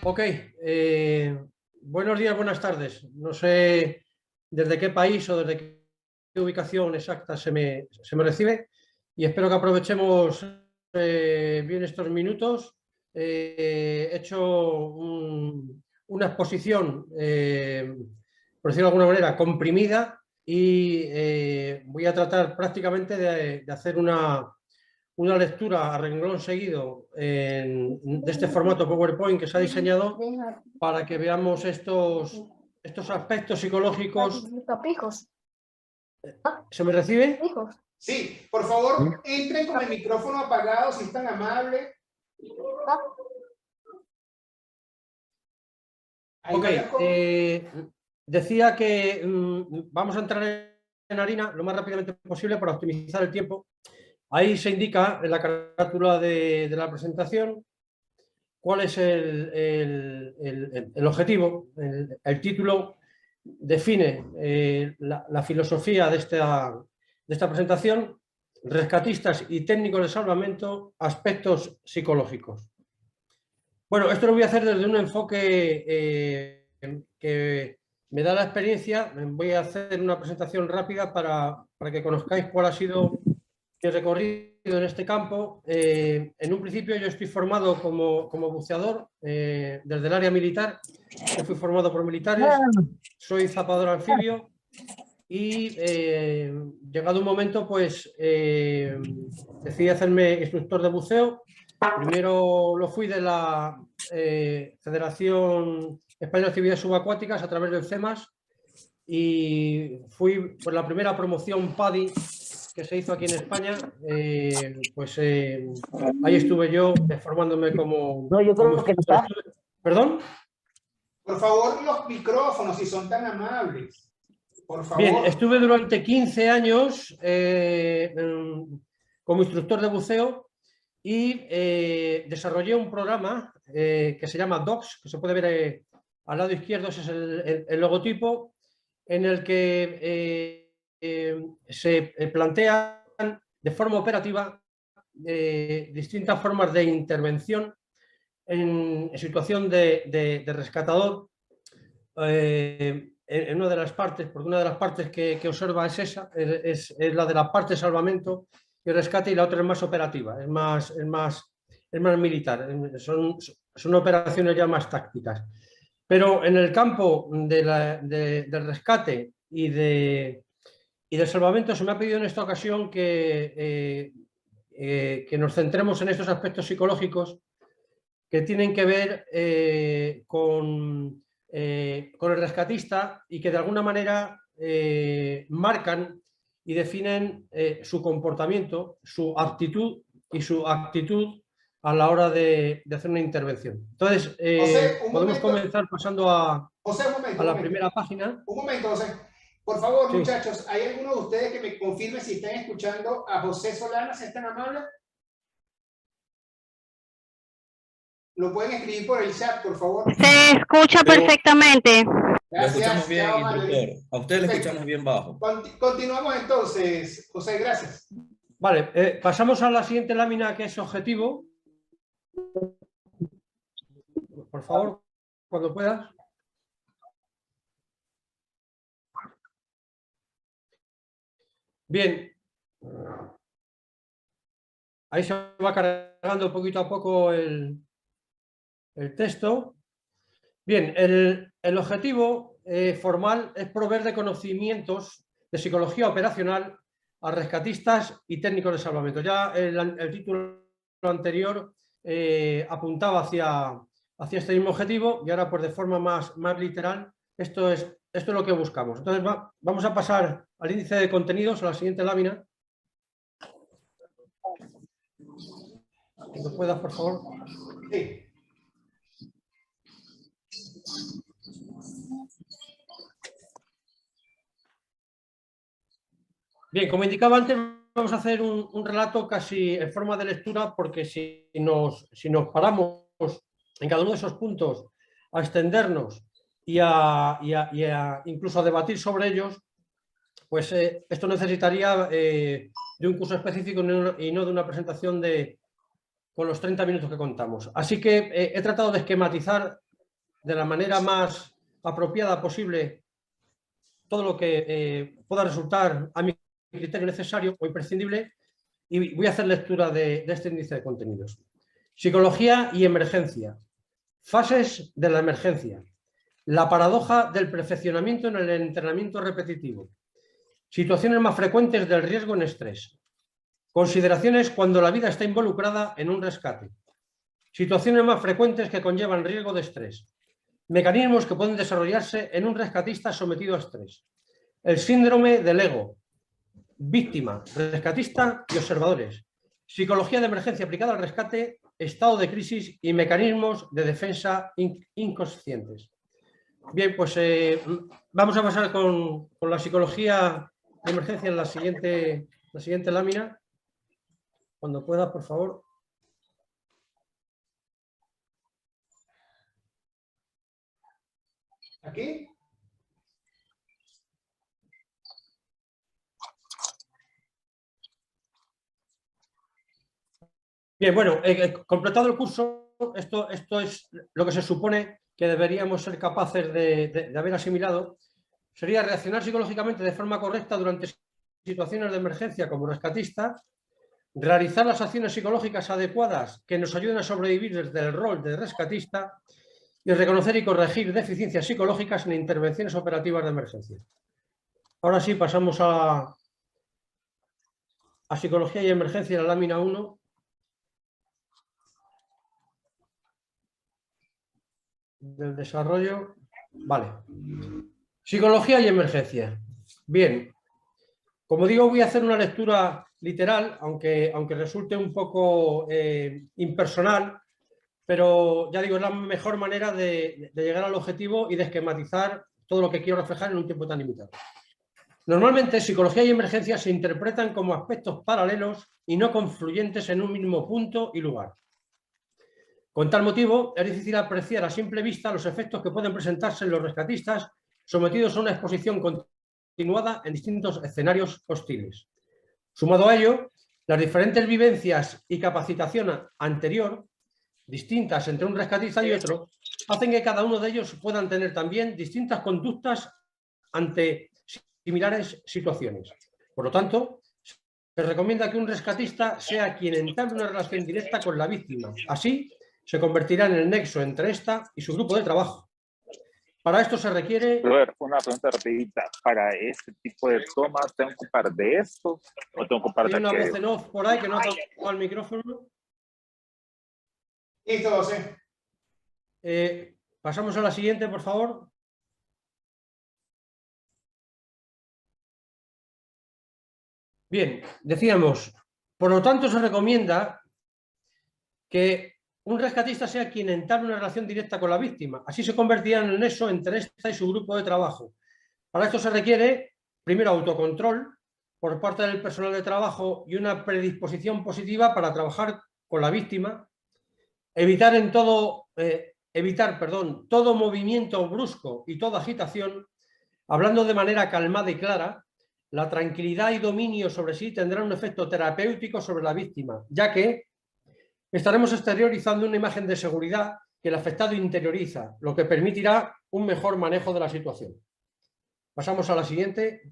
Ok, buenos días, buenas tardes. No sé desde qué país o desde qué ubicación exacta se me recibe y espero que aprovechemos bien estos minutos. He hecho una exposición, por decirlo de alguna manera, comprimida y voy a tratar prácticamente de hacer una lectura a renglón seguido de este formato PowerPoint que se ha diseñado para que veamos estos aspectos psicológicos. ¿Se me recibe? Sí, por favor, entren con el micrófono apagado si es tan amable. Ok, decía que vamos a entrar en harina lo más rápidamente posible para optimizar el tiempo. Ahí se indica en la carátula de la presentación cuál es el objetivo. El título define la filosofía de esta presentación: rescatistas y técnicos de salvamento, aspectos psicológicos. Bueno, esto lo voy a hacer desde un enfoque que me da la experiencia. Voy a hacer una presentación rápida para que conozcáis cuál ha sido mi recorrido en este campo. En un principio yo estoy formado como buceador desde el área militar. Yo fui formado por militares, soy zapador anfibio y llegado un momento pues decidí hacerme instructor de buceo. Primero lo fui de la Federación Española de Actividades Subacuáticas a través del CEMAS y fui por la primera promoción PADI que se hizo aquí en España. Ahí estuve yo formándome como... No, yo creo que está. ¿Perdón? Por favor, los micrófonos, si son tan amables. Por favor. Bien, estuve durante 15 años como instructor de buceo y desarrollé un programa que se llama DOCS, que se puede ver al lado izquierdo, ese es el logotipo, en el que se plantean de forma operativa distintas formas de intervención en situación de rescatador. En una de las partes, porque una de las partes que observa es esa, es la de la parte de salvamento y rescate, y la otra es más operativa, es más militar, son operaciones ya más tácticas. Pero en el campo del rescate y del salvamento se me ha pedido en esta ocasión que nos centremos en estos aspectos psicológicos que tienen que ver con el rescatista y que de alguna manera marcan y definen su comportamiento, su aptitud y su actitud a la hora de hacer una intervención. Entonces, podemos comenzar pasando a la primera página. Un momento, José. Por favor, Sí. Muchachos, ¿hay alguno de ustedes que me confirme si están escuchando a José Solana, si es tan amable? Lo pueden escribir por el chat, por favor. Se escucha perfectamente. Gracias. Lo escuchamos bien, instructor. A usted le escuchamos bien bajo. Continuamos entonces, José, gracias. Vale, pasamos a la siguiente lámina, que es objetivo. Por favor, cuando puedas. Bien. Ahí se va cargando poquito a poco el texto. Bien, el objetivo formal es proveer de conocimientos de psicología operacional a rescatistas y técnicos de salvamento. Ya el título anterior apuntaba hacia este mismo objetivo, y ahora, pues de forma más literal, esto es lo que buscamos. Entonces vamos a pasar al índice de contenidos, a la siguiente lámina. Cuando puedas, por favor. Sí. Bien, como indicaba antes, vamos a hacer un relato casi en forma de lectura, porque si nos paramos en cada uno de esos puntos a extendernos y incluso a debatir sobre ellos, pues esto necesitaría de un curso específico y no de una presentación con los 30 minutos que contamos. Así que he tratado de esquematizar de la manera más apropiada posible todo lo que pueda resultar a mi criterio necesario o imprescindible, y voy a hacer lectura de este índice de contenidos. Psicología y emergencia. Fases de la emergencia. La paradoja del perfeccionamiento en el entrenamiento repetitivo. Situaciones más frecuentes del riesgo en estrés. Consideraciones cuando la vida está involucrada en un rescate. Situaciones más frecuentes que conllevan riesgo de estrés. Mecanismos que pueden desarrollarse en un rescatista sometido a estrés. El síndrome del ego. Víctima, rescatista y observadores. Psicología de emergencia aplicada al rescate, estado de crisis y mecanismos de defensa inconscientes. Bien, pues vamos a pasar con la psicología de emergencia en la siguiente lámina. Cuando pueda, por favor. ¿Aquí? Bien, bueno, completado el curso, esto es lo que se supone que deberíamos ser capaces de haber asimilado, sería reaccionar psicológicamente de forma correcta durante situaciones de emergencia como rescatista, realizar las acciones psicológicas adecuadas que nos ayuden a sobrevivir desde el rol de rescatista y reconocer y corregir deficiencias psicológicas en intervenciones operativas de emergencia. Ahora sí, pasamos a psicología y emergencia, la lámina 1. Del desarrollo. Vale. Psicología y emergencia. Bien. Como digo, voy a hacer una lectura literal, aunque resulte un poco impersonal, pero ya digo, es la mejor manera de llegar al objetivo y de esquematizar todo lo que quiero reflejar en un tiempo tan limitado. Normalmente, psicología y emergencia se interpretan como aspectos paralelos y no confluyentes en un mismo punto y lugar. Con tal motivo, es difícil apreciar a simple vista los efectos que pueden presentarse en los rescatistas sometidos a una exposición continuada en distintos escenarios hostiles. Sumado a ello, las diferentes vivencias y capacitación anterior, distintas entre un rescatista y otro, hacen que cada uno de ellos puedan tener también distintas conductas ante similares situaciones. Por lo tanto, se recomienda que un rescatista sea quien entable una relación directa con la víctima. Así, se convertirá en el nexo entre esta y su grupo de trabajo. Para esto se requiere... Robert, una pregunta rapidita. ¿Para este tipo de tomas tengo que ocupar de esto o tengo que ocupar de aquello? Hay una aquello? voz en off por ahí que no ha tocado el micrófono. Listo, José. Pasamos a la siguiente, por favor. Bien, decíamos, por lo tanto se recomienda que un rescatista sea quien entable una relación directa con la víctima. Así se convertirá en el nexo entre esta y su grupo de trabajo. Para esto se requiere, primero, autocontrol por parte del personal de trabajo y una predisposición positiva para trabajar con la víctima, evitar todo movimiento brusco y toda agitación, hablando de manera calmada y clara. La tranquilidad y dominio sobre sí tendrán un efecto terapéutico sobre la víctima, ya que estaremos exteriorizando una imagen de seguridad que el afectado interioriza, lo que permitirá un mejor manejo de la situación. Pasamos a la siguiente.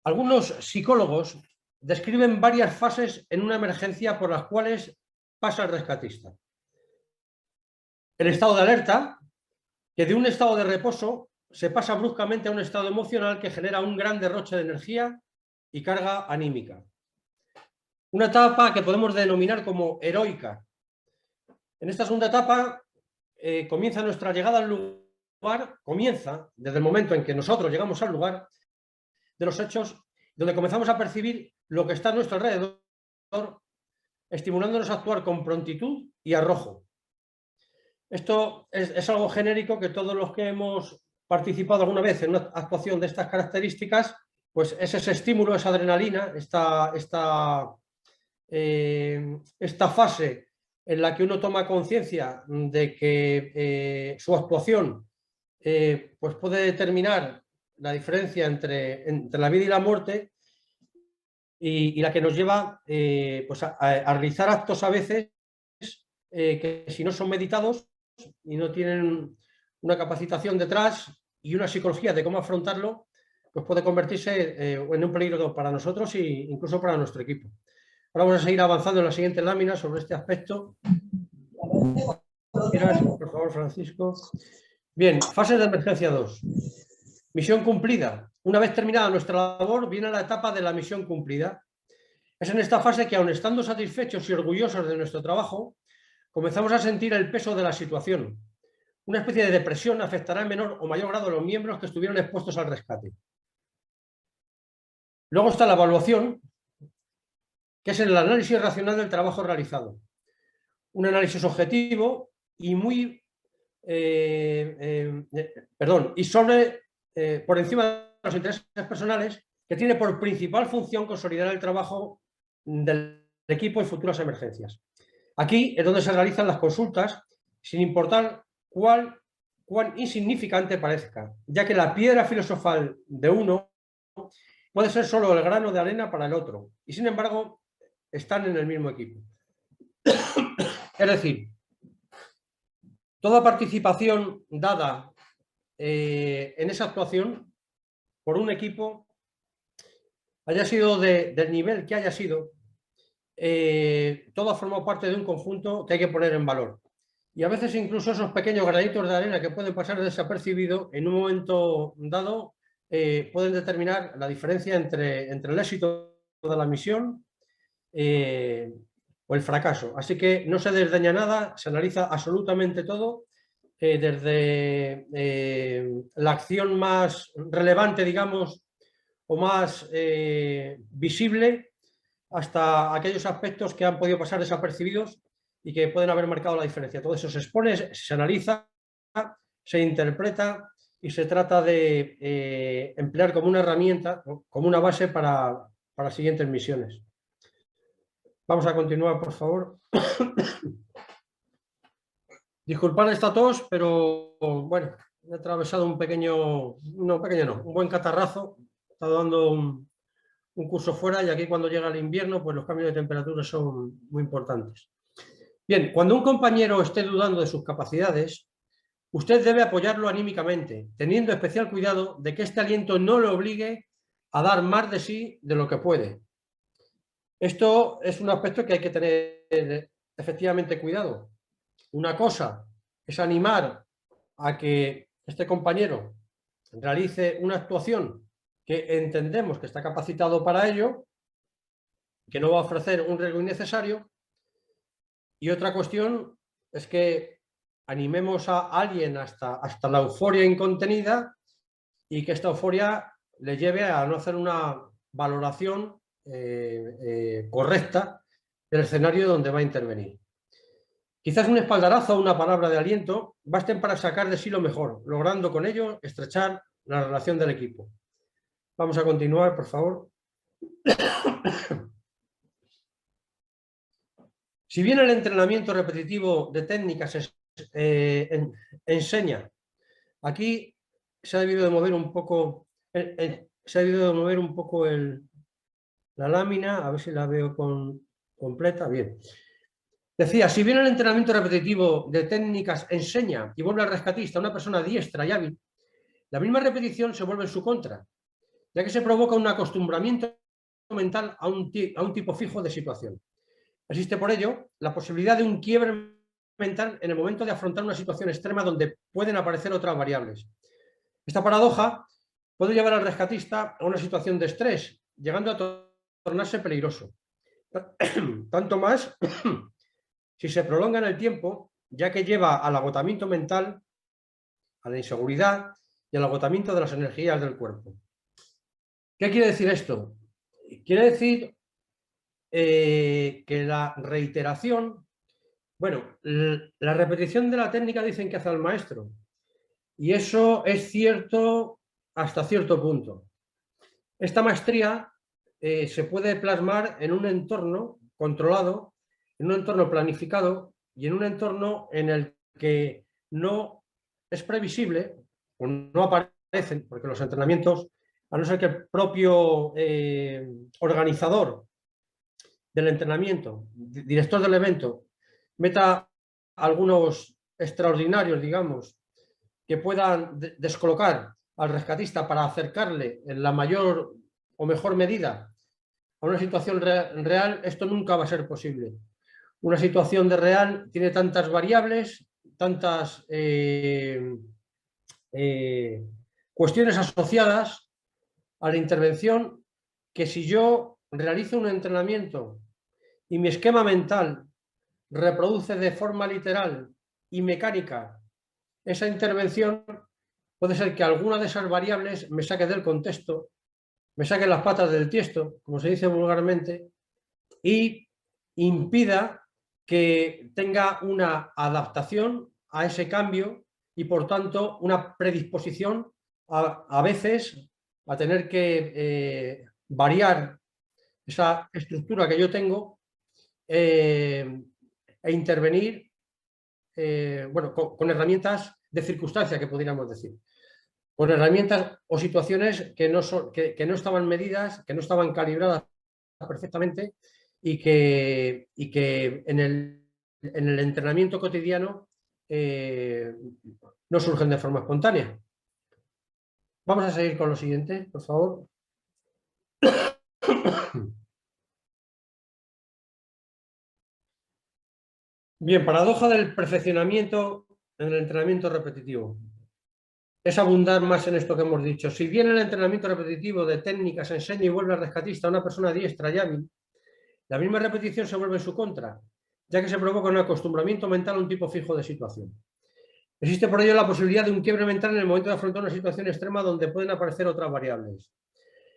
Algunos psicólogos describen varias fases en una emergencia por las cuales pasa el rescatista. El estado de alerta, que de un estado de reposo se pasa bruscamente a un estado emocional que genera un gran derroche de energía y carga anímica. Una etapa que podemos denominar como heroica. En esta segunda etapa comienza nuestra llegada al lugar, comienza desde el momento en que nosotros llegamos al lugar de los hechos, donde comenzamos a percibir lo que está a nuestro alrededor, estimulándonos a actuar con prontitud y arrojo. Esto es algo genérico que todos los que hemos participado alguna vez en una actuación de estas características, pues es ese estímulo, esa adrenalina, esta fase en la que uno toma conciencia de que su actuación pues puede determinar la diferencia entre la vida y la muerte, y la que nos lleva pues a realizar actos a veces que si no son meditados y no tienen una capacitación detrás y una psicología de cómo afrontarlo, pues puede convertirse en un peligro para nosotros e incluso para nuestro equipo. Ahora vamos a seguir avanzando en la siguiente lámina sobre este aspecto. Por favor, Francisco. Bien, fase de emergencia 2. Misión cumplida. Una vez terminada nuestra labor, viene la etapa de la misión cumplida. Es en esta fase que, aun estando satisfechos y orgullosos de nuestro trabajo, comenzamos a sentir el peso de la situación. Una especie de depresión afectará en menor o mayor grado a los miembros que estuvieron expuestos al rescate. Luego está la evaluación, que es el análisis racional del trabajo realizado. Un análisis objetivo y por encima de los intereses personales, que tiene por principal función consolidar el trabajo del equipo en futuras emergencias. Aquí es donde se realizan las consultas, sin importar cuán insignificante parezca, ya que la piedra filosofal de uno puede ser solo el grano de arena para el otro, y sin embargo están en el mismo equipo. Es decir, toda participación dada en esa actuación por un equipo, haya sido del nivel que haya sido, todo ha formado parte de un conjunto que hay que poner en valor. Y a veces incluso esos pequeños granitos de arena que pueden pasar desapercibidos en un momento dado pueden determinar la diferencia entre el éxito de la misión o el fracaso. Así que no se desdeña nada, se analiza absolutamente todo, desde la acción más relevante, digamos, o más visible, hasta aquellos aspectos que han podido pasar desapercibidos y que pueden haber marcado la diferencia. Todo eso se expone, se analiza, se interpreta y se trata de emplear como una herramienta, como una base para las siguientes misiones. Vamos a continuar, por favor. Disculpad esta tos, pero bueno, he atravesado un buen catarrazo. He estado dando un curso fuera y aquí cuando llega el invierno, pues los cambios de temperatura son muy importantes. Bien, cuando un compañero esté dudando de sus capacidades, usted debe apoyarlo anímicamente, teniendo especial cuidado de que este aliento no le obligue a dar más de sí de lo que puede. Esto es un aspecto que hay que tener efectivamente cuidado. Una cosa es animar a que este compañero realice una actuación que entendemos que está capacitado para ello, que no va a ofrecer un riesgo innecesario. Y otra cuestión es que animemos a alguien hasta la euforia incontenida y que esta euforia le lleve a no hacer una valoración correcta del escenario donde va a intervenir. Quizás un espaldarazo o una palabra de aliento basten para sacar de sí lo mejor, logrando con ello estrechar la relación del equipo. Vamos a continuar, por favor. Si bien el entrenamiento repetitivo de técnicas enseña, aquí se ha debido de mover un poco, la lámina, a ver si la veo completa. Bien. Decía, si bien el entrenamiento repetitivo de técnicas enseña y vuelve al rescatista a una persona diestra y hábil, la misma repetición se vuelve en su contra, ya que se provoca un acostumbramiento mental a un tipo fijo de situación. Existe por ello la posibilidad de un quiebre mental en el momento de afrontar una situación extrema donde pueden aparecer otras variables. Esta paradoja puede llevar al rescatista a una situación de estrés, llegando a tornarse peligroso. Tanto más si se prolonga en el tiempo, ya que lleva al agotamiento mental, a la inseguridad y al agotamiento de las energías del cuerpo. ¿Qué quiere decir esto? Quiere decir que la reiteración, bueno, la repetición de la técnica dicen que hace al maestro, y eso es cierto hasta cierto punto. Esta maestría se puede plasmar en un entorno controlado, en un entorno planificado y en un entorno en el que no es previsible o no aparecen, porque los entrenamientos a no ser que el propio organizador del entrenamiento, director del evento, meta algunos extraordinarios, digamos, que puedan descolocar al rescatista para acercarle en la mayor o mejor medida a una situación real, esto nunca va a ser posible. Una situación de real tiene tantas variables, tantas cuestiones asociadas a la intervención, que si yo realizo un entrenamiento y mi esquema mental reproduce de forma literal y mecánica esa intervención, puede ser que alguna de esas variables me saque del contexto, me saque las patas del tiesto, como se dice vulgarmente, y impida que tenga una adaptación a ese cambio y, por tanto, una predisposición a veces a tener que variar esa estructura que yo tengo e intervenir bueno, con herramientas de circunstancia, que podríamos decir, con herramientas o situaciones que no estaban medidas, que no estaban calibradas perfectamente y que en el entrenamiento cotidiano no surgen de forma espontánea. Vamos a seguir con lo siguiente, por favor. Bien, paradoja del perfeccionamiento en el entrenamiento repetitivo. Es abundar más en esto que hemos dicho. Si bien el entrenamiento repetitivo de técnicas enseña y vuelve al rescatista a una persona diestra y hábil, la misma repetición se vuelve en su contra, ya que se provoca un acostumbramiento mental a un tipo fijo de situación. Existe por ello la posibilidad de un quiebre mental en el momento de afrontar una situación extrema donde pueden aparecer otras variables.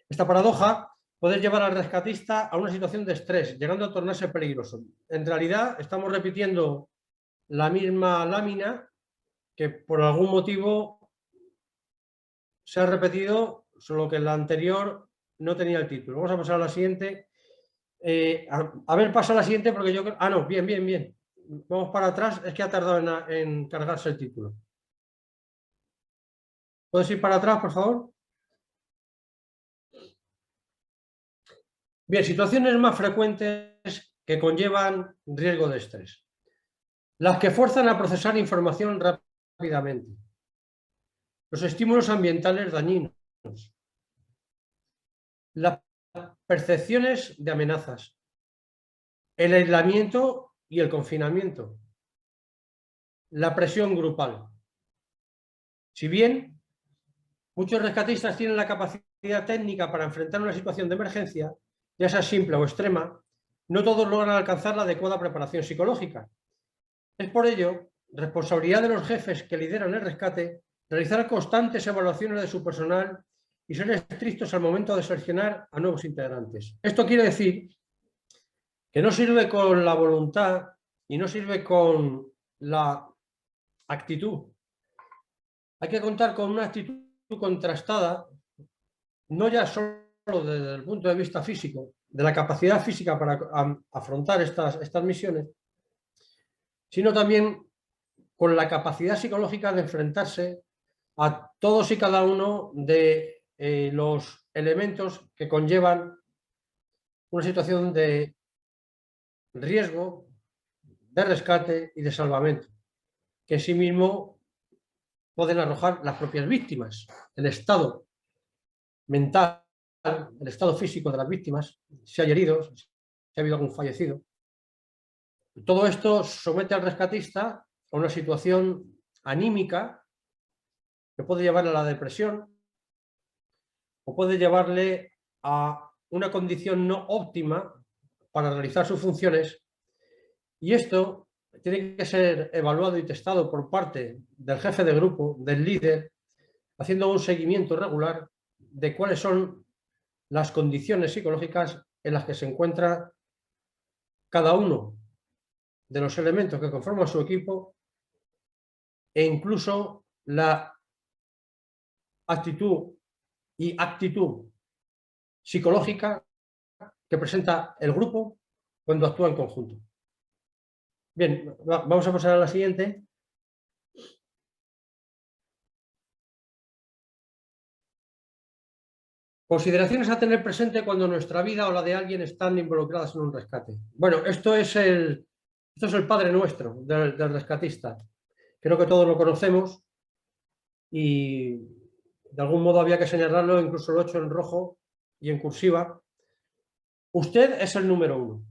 Esta paradoja puede llevar al rescatista a una situación de estrés, llegando a tornarse peligroso. En realidad, estamos repitiendo la misma lámina que por algún motivo se ha repetido, solo que la anterior no tenía el título. Vamos a pasar a la siguiente. A ver, pasa a la siguiente porque yo creo... Ah, no, bien, bien, bien. Vamos para atrás, es que ha tardado en cargarse el título. ¿Puedes ir para atrás, por favor? Bien, situaciones más frecuentes que conllevan riesgo de estrés. Las que fuerzan a procesar información rápidamente. Los estímulos ambientales dañinos. Las percepciones de amenazas. El aislamiento y el confinamiento. La presión grupal. Si bien muchos rescatistas tienen la capacidad técnica para enfrentar una situación de emergencia, ya sea simple o extrema, no todos logran alcanzar la adecuada preparación psicológica. Es por ello responsabilidad de los jefes que lideran el rescate realizar constantes evaluaciones de su personal y ser estrictos al momento de seleccionar a nuevos integrantes. Esto quiere decir que no sirve con la voluntad y no sirve con la actitud. Hay que contar con una actitud contrastada, no ya solo desde el punto de vista físico, de la capacidad física para afrontar estas misiones, sino también con la capacidad psicológica de enfrentarse a todos y cada uno de los elementos que conllevan una situación de riesgo, de rescate y de salvamento, que en sí mismo pueden arrojar las propias víctimas, el estado mental, el estado físico de las víctimas, si hay heridos, si ha habido algún fallecido. Todo esto somete al rescatista a una situación anímica que puede llevarle a la depresión o puede llevarle a una condición no óptima para realizar sus funciones, y esto tiene que ser evaluado y testado por parte del jefe de grupo, del líder, haciendo un seguimiento regular de cuáles son las condiciones psicológicas en las que se encuentra cada uno de los elementos que conforman su equipo e incluso la actitud y actitud psicológica que presenta el grupo cuando actúa en conjunto. Bien, vamos a pasar a la siguiente. Consideraciones a tener presente cuando nuestra vida o la de alguien están involucradas en un rescate. Bueno, esto es el Padre Nuestro del rescatista. Creo que todos lo conocemos y de algún modo había que señalarlo, incluso lo he hecho en rojo y en cursiva. Usted es el número 1.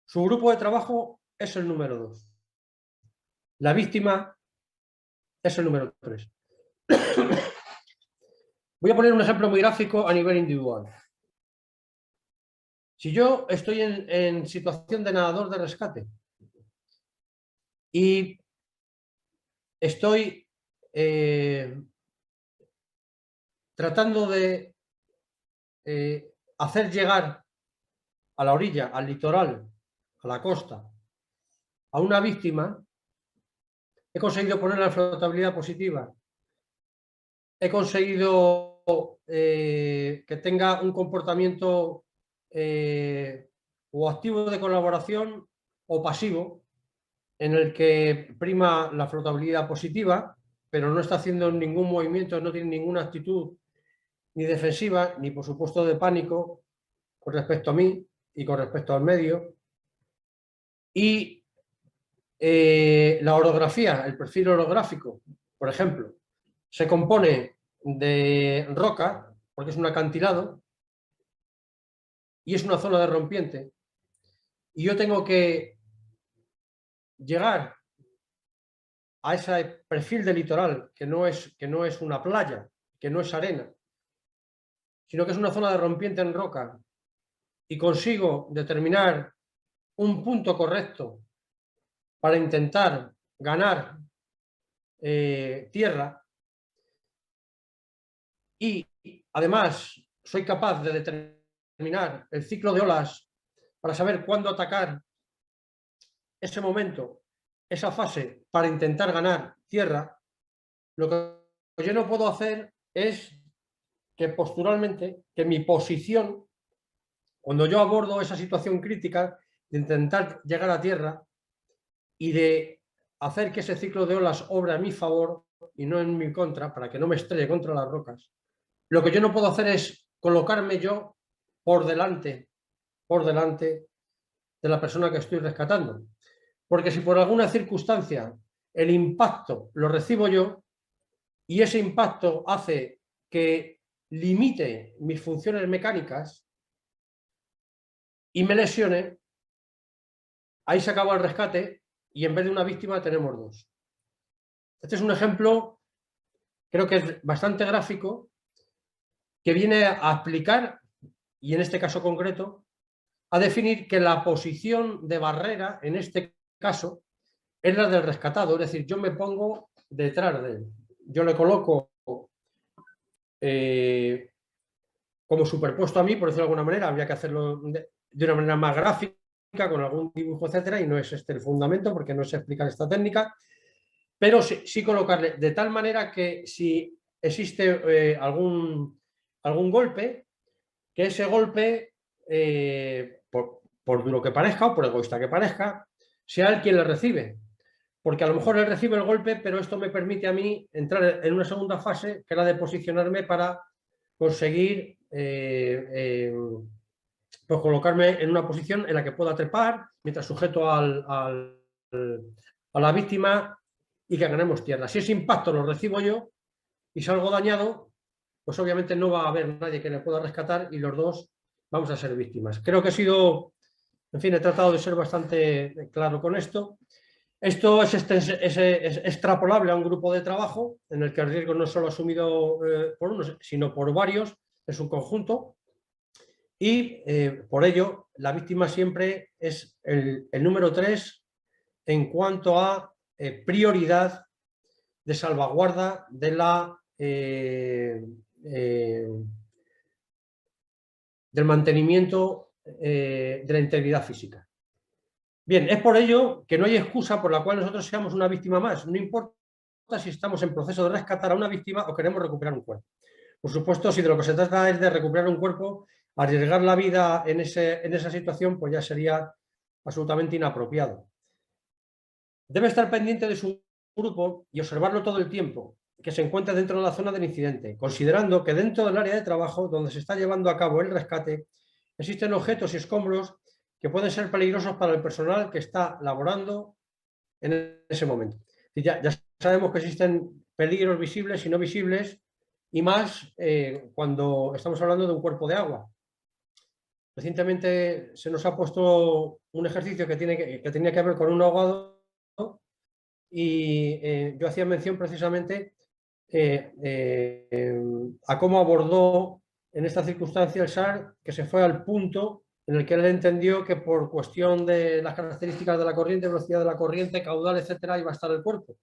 Su grupo de trabajo es el número 2. La víctima es el número 3. Voy a poner un ejemplo muy gráfico a nivel individual. Si yo estoy en situación de nadador de rescate y estoy tratando de hacer llegar a la orilla, al litoral, a la costa, a una víctima, he conseguido ponerla en flotabilidad positiva, he conseguido que tenga un comportamiento o activo de colaboración o pasivo, en el que prima la flotabilidad positiva, pero no está haciendo ningún movimiento, no tiene ninguna actitud ni defensiva, ni por supuesto de pánico con respecto a mí y con respecto al medio. Y la orografía, el perfil orográfico, por ejemplo, se compone de roca, porque es un acantilado, y es una zona de rompiente. Y yo tengo que llegar a ese perfil de litoral, que no es una playa, que no es arena, sino que es una zona de rompiente en roca, y consigo determinar un punto correcto para intentar ganar tierra, y además soy capaz de determinar el ciclo de olas para saber cuándo atacar ese momento, esa fase, para intentar ganar tierra, lo que yo no puedo hacer es que posturalmente, que mi posición, cuando yo abordo esa situación crítica de intentar llegar a tierra y de hacer que ese ciclo de olas obre a mi favor y no en mi contra, para que no me estrelle contra las rocas, lo que yo no puedo hacer es colocarme yo por delante de la persona que estoy rescatando. Porque si por alguna circunstancia el impacto lo recibo yo y ese impacto hace que limite mis funciones mecánicas y me lesione, ahí se acaba el rescate y en vez de una víctima tenemos 2. Este es un ejemplo, creo que es bastante gráfico, que viene a explicar, y en este caso concreto, a definir que la posición de barrera, en este caso, es la del rescatado. Es decir, yo me pongo detrás de él. Yo le coloco como superpuesto a mí, por decirlo de alguna manera. Habría que hacerlo de una manera más gráfica, con algún dibujo, etcétera, y no es este el fundamento, porque no sé explicar esta técnica, pero sí colocarle de tal manera que si existe algún golpe, que ese golpe, por duro que parezca o por egoísta que parezca, sea él quien le recibe. Porque a lo mejor él recibe el golpe, pero esto me permite a mí entrar en una segunda fase, que es la de posicionarme para conseguir pues colocarme en una posición en la que pueda trepar, mientras sujeto a la víctima y que ganemos tierra. Si ese impacto lo recibo yo y salgo dañado, pues obviamente no va a haber nadie que le pueda rescatar y los 2 vamos a ser víctimas. Creo que he sido, en fin, he tratado de ser bastante claro con esto. Esto es extrapolable a un grupo de trabajo en el que el riesgo no es solo asumido por unos, sino por varios, es un conjunto, y por ello la víctima siempre es el número 3 en cuanto a prioridad de salvaguarda de la del mantenimiento de la integridad física. Bien, es por ello que no hay excusa por la cual nosotros seamos una víctima más. No importa si estamos en proceso de rescatar a una víctima o queremos recuperar un cuerpo. Por supuesto, si de lo que se trata es de recuperar un cuerpo, arriesgar la vida en esa situación, pues ya sería absolutamente inapropiado. Debe estar pendiente de su grupo y observarlo todo el tiempo. que se encuentre dentro de la zona del incidente, considerando que dentro del área de trabajo donde se está llevando a cabo el rescate existen objetos y escombros que pueden ser peligrosos para el personal que está laborando en ese momento. Ya sabemos que existen peligros visibles y no visibles, y más cuando estamos hablando de un cuerpo de agua. Recientemente se nos ha puesto un ejercicio que tenía que ver con un ahogado, y yo hacía mención precisamente a cómo abordó en esta circunstancia el SAR, que se fue al punto en el que él entendió que por cuestión de las características de la corriente, velocidad de la corriente, caudal, etcétera, iba a estar el cuerpo.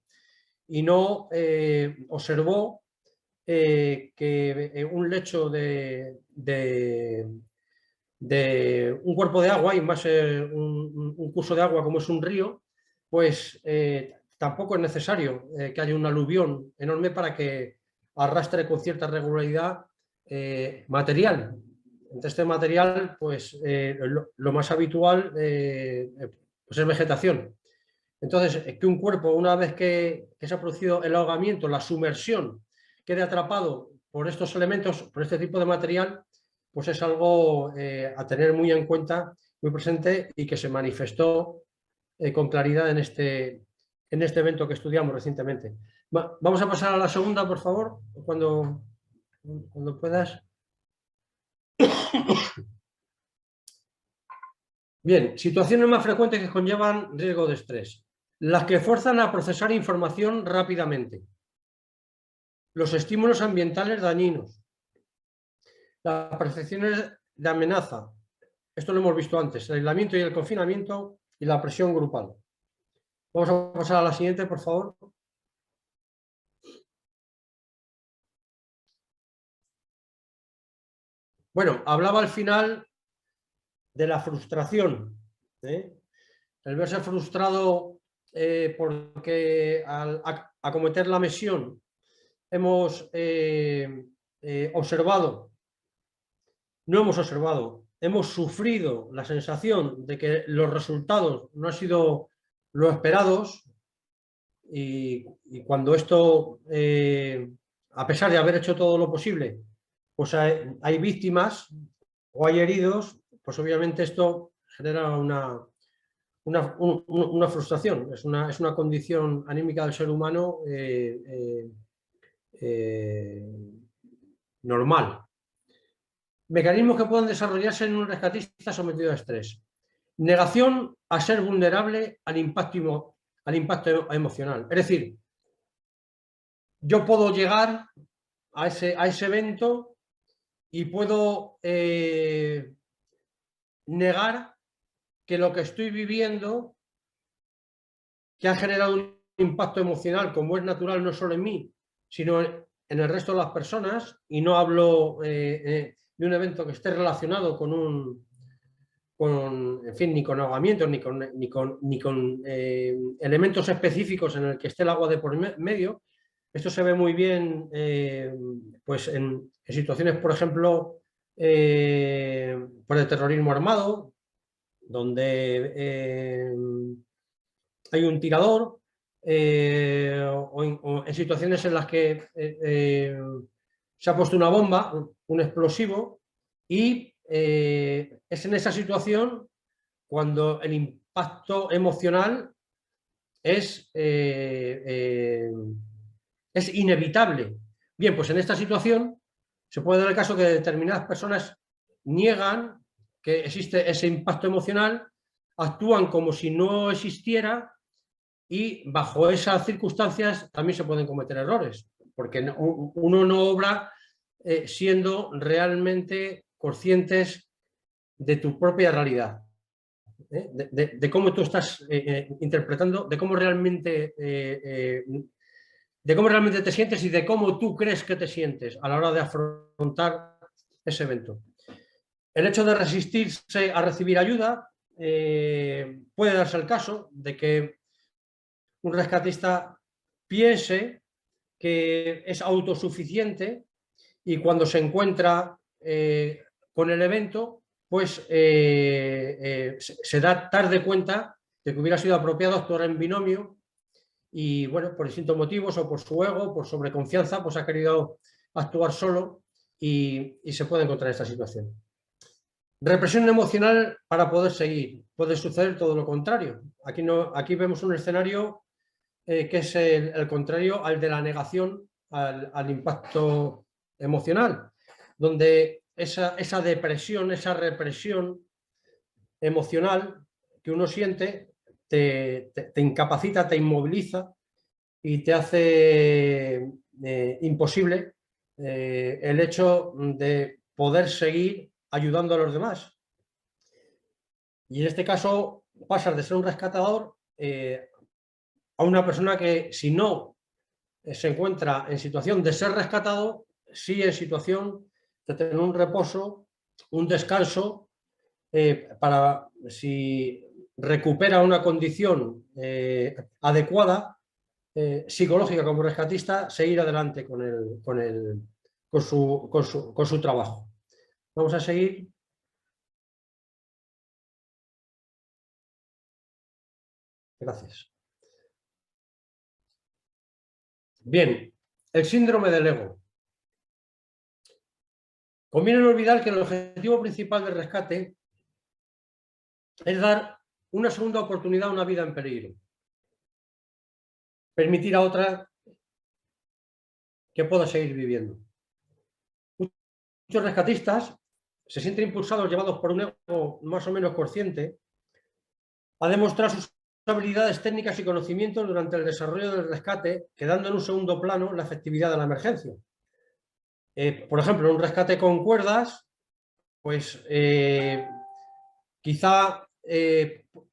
Y no observó que un lecho de un cuerpo de agua, y más un curso de agua como es un río, pues tampoco es necesario que haya un aluvión enorme para que arrastre con cierta regularidad material. Entre este material, pues lo más habitual pues es vegetación. Entonces, que un cuerpo, una vez que se ha producido el ahogamiento, la sumersión, quede atrapado por estos elementos, por este tipo de material, pues es algo a tener muy en cuenta, muy presente, y que se manifestó con claridad en este evento que estudiamos recientemente. Vamos a pasar a la segunda, por favor, cuando puedas. Bien, situaciones más frecuentes que conllevan riesgo de estrés. Las que fuerzan a procesar información rápidamente. Los estímulos ambientales dañinos. Las percepciones de amenaza. Esto lo hemos visto antes. El aislamiento y el confinamiento y la presión grupal. Vamos a pasar a la siguiente, por favor. Bueno, hablaba al final de la frustración. El verse frustrado porque al acometer la misión hemos hemos sufrido la sensación de que los resultados no han sido los esperados, y cuando esto, a pesar de haber hecho todo lo posible, pues hay víctimas o hay heridos, pues obviamente esto genera una frustración, es una condición anímica del ser humano normal. Mecanismos que pueden desarrollarse en un rescatista sometido a estrés. Negación a ser vulnerable al impacto emocional. Es decir, yo puedo llegar a ese evento y puedo negar que lo que estoy viviendo, que ha generado un impacto emocional, como es natural, no solo en mí, sino en el resto de las personas, y no hablo de un evento que esté relacionado en fin, ni con ahogamientos, ni con elementos específicos en el que esté el agua de por medio. Esto se ve muy bien pues en situaciones, por ejemplo, por el terrorismo armado, donde hay un tirador, o en situaciones en las que se ha puesto una bomba, un explosivo, y es en esa situación cuando el impacto emocional es inevitable. Bien, pues en esta situación se puede dar el caso que determinadas personas niegan que existe ese impacto emocional, actúan como si no existiera, y bajo esas circunstancias también se pueden cometer errores, porque uno no obra siendo realmente conscientes de tu propia realidad, de cómo tú estás interpretando, de cómo realmente te sientes y de cómo tú crees que te sientes a la hora de afrontar ese evento. El hecho de resistirse a recibir ayuda, puede darse el caso de que un rescatista piense que es autosuficiente, y cuando se encuentra con el evento, pues se da tarde cuenta de que hubiera sido apropiado actuar en binomio y bueno, por distintos motivos o por su ego, por sobreconfianza, pues ha querido actuar solo y se puede encontrar en esta situación. Represión emocional para poder seguir. Puede suceder todo lo contrario. Aquí vemos un escenario que es el contrario al de la negación al impacto emocional, donde esa depresión, esa represión emocional que uno siente te incapacita, te inmoviliza y te hace imposible el hecho de poder seguir ayudando a los demás. Y en este caso pasas de ser un rescatador a una persona que, si no se encuentra en situación de ser rescatado, sí en situación de tener un reposo, un descanso, para, si recupera una condición adecuada, psicológica como rescatista, seguir adelante con su trabajo. Vamos a seguir. Gracias. Bien, el síndrome del ego. Conviene no olvidar que el objetivo principal del rescate es dar una segunda oportunidad a una vida en peligro. Permitir a otra que pueda seguir viviendo. Muchos rescatistas se sienten impulsados, llevados por un ego más o menos consciente, a demostrar sus habilidades técnicas y conocimientos durante el desarrollo del rescate, quedando en un segundo plano la efectividad de la emergencia. Por ejemplo, en un rescate con cuerdas, pues quizá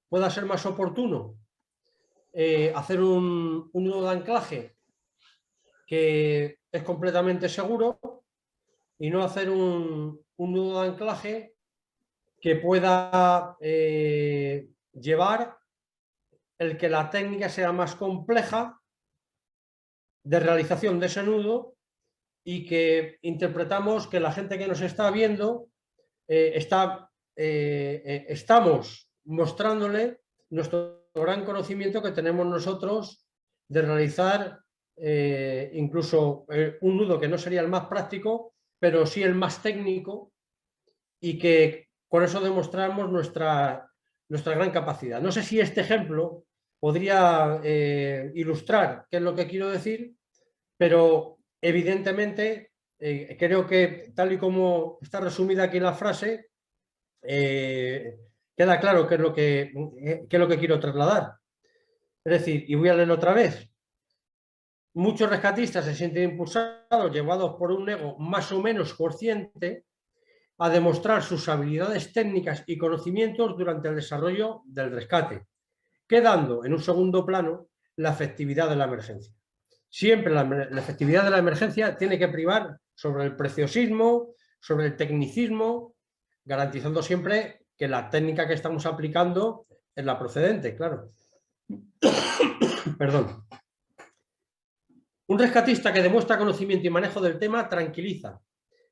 pueda ser más oportuno hacer un nudo de anclaje que es completamente seguro y no hacer un nudo de anclaje que pueda llevar el que la técnica sea más compleja de realización de ese nudo y que interpretamos que la gente que nos está viendo estamos mostrándole nuestro gran conocimiento que tenemos nosotros de realizar incluso un nudo que no sería el más práctico, pero sí el más técnico, y que con eso demostramos nuestra gran capacidad. No sé si este ejemplo podría ilustrar qué es lo que quiero decir, pero evidentemente creo que, tal y como está resumida aquí la frase, queda claro qué es lo que quiero trasladar. Es decir, y voy a leerlo otra vez: muchos rescatistas se sienten impulsados, llevados por un ego más o menos consciente, a demostrar sus habilidades técnicas y conocimientos durante el desarrollo del rescate, quedando en un segundo plano la efectividad de la emergencia. Siempre la efectividad de la emergencia tiene que privar sobre el preciosismo, sobre el tecnicismo, garantizando siempre que la técnica que estamos aplicando es la procedente, claro. Perdón. Un rescatista que demuestra conocimiento y manejo del tema tranquiliza,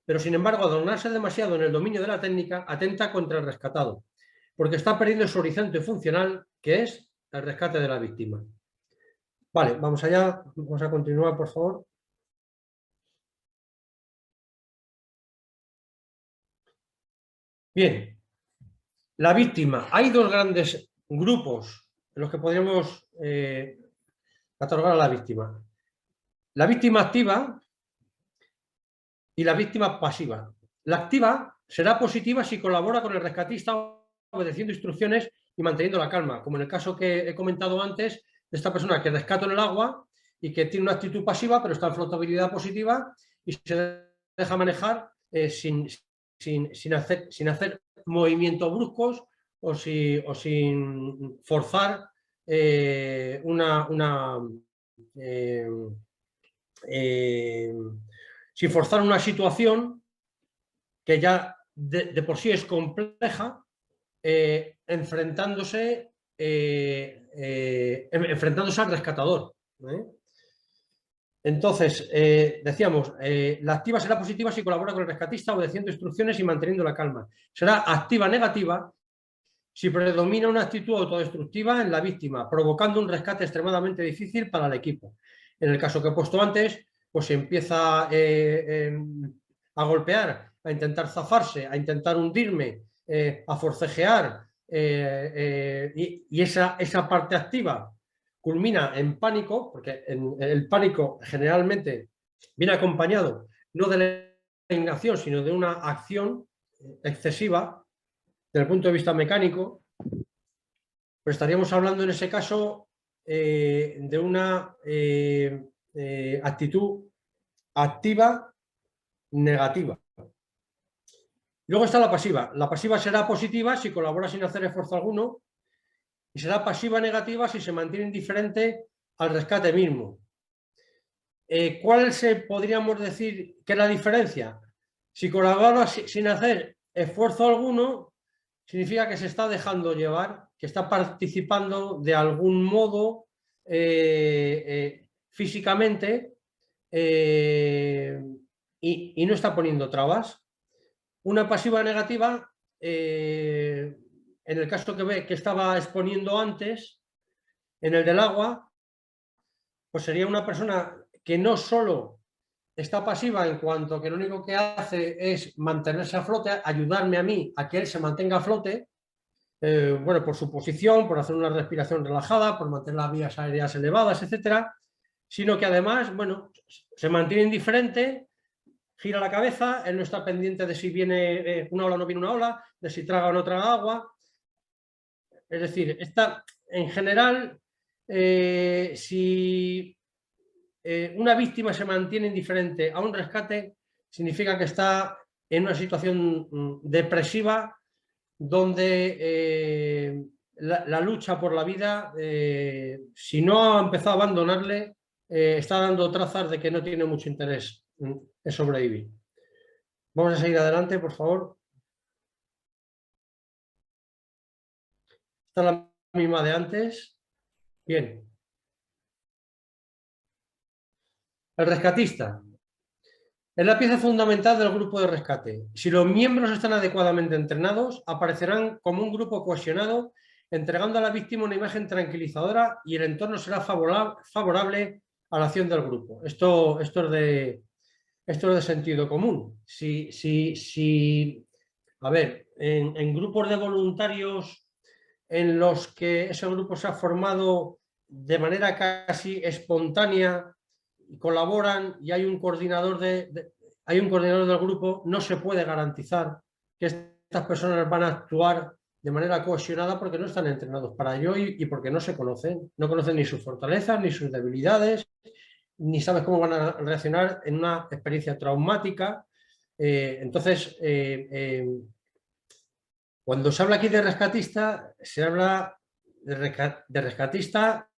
pero sin embargo adornarse demasiado en el dominio de la técnica atenta contra el rescatado, porque está perdiendo su horizonte funcional, que es el rescate de la víctima. Vale, vamos allá, vamos a continuar, por favor. Bien, la víctima. Hay dos grandes grupos en los que podríamos catalogar a la víctima. La víctima activa y la víctima pasiva. La activa será positiva si colabora con el rescatista obedeciendo instrucciones y manteniendo la calma, como en el caso que he comentado antes de esta persona que rescata en el agua y que tiene una actitud pasiva, pero está en flotabilidad positiva y se deja manejar sin hacer movimientos bruscos o sin forzar sin forzar una situación que ya de por sí es compleja, enfrentándose al rescatador. Entonces, decíamos, la activa será positiva si colabora con el rescatista obedeciendo instrucciones y manteniendo la calma. Será activa negativa si predomina una actitud autodestructiva en la víctima, provocando un rescate extremadamente difícil para el equipo. En el caso que he puesto antes, pues se empieza a golpear, a intentar zafarse, a intentar hundirme, a forcejear, y esa parte activa culmina en pánico, porque el pánico generalmente viene acompañado no de la indignación, sino de una acción excesiva desde el punto de vista mecánico, pues estaríamos hablando en ese caso de una actitud activa negativa. Luego está la pasiva. La pasiva será positiva si colabora sin hacer esfuerzo alguno y será pasiva negativa si se mantiene indiferente al rescate mismo. ¿Cuál podríamos decir que es la diferencia? Si colabora sin hacer esfuerzo alguno, significa que se está dejando llevar, que está participando de algún modo físicamente y no está poniendo trabas. Una pasiva negativa, en el caso que estaba exponiendo antes, en el del agua, pues sería una persona que no solo está pasiva en cuanto que lo único que hace es mantenerse a flote, ayudarme a mí a que él se mantenga a flote, bueno, por su posición, por hacer una respiración relajada, por mantener las vías aéreas elevadas, etcétera, sino que además, bueno, se mantiene indiferente, gira la cabeza, él no está pendiente de si viene una ola o no viene una ola, de si traga o no traga agua. Es decir, en general, si una víctima se mantiene indiferente a un rescate, significa que está en una situación depresiva donde la lucha por la vida, si no ha empezado a abandonarle, está dando trazas de que no tiene mucho interés en sobrevivir. Vamos a seguir adelante, por favor. Esta es la misma de antes. Bien. El rescatista. Es la pieza fundamental del grupo de rescate. Si los miembros están adecuadamente entrenados, aparecerán como un grupo cohesionado, entregando a la víctima una imagen tranquilizadora y el entorno será favorable a la acción del grupo. Esto es de sentido común. A ver, en grupos de voluntarios en los que ese grupo se ha formado de manera casi espontánea, colaboran y hay un coordinador del grupo, no se puede garantizar que estas personas van a actuar de manera cohesionada porque no están entrenados para ello y porque no se conocen. No conocen ni sus fortalezas, ni sus debilidades, ni sabes cómo van a reaccionar en una experiencia traumática. Entonces, cuando se habla aquí de rescatista, se habla de rescatista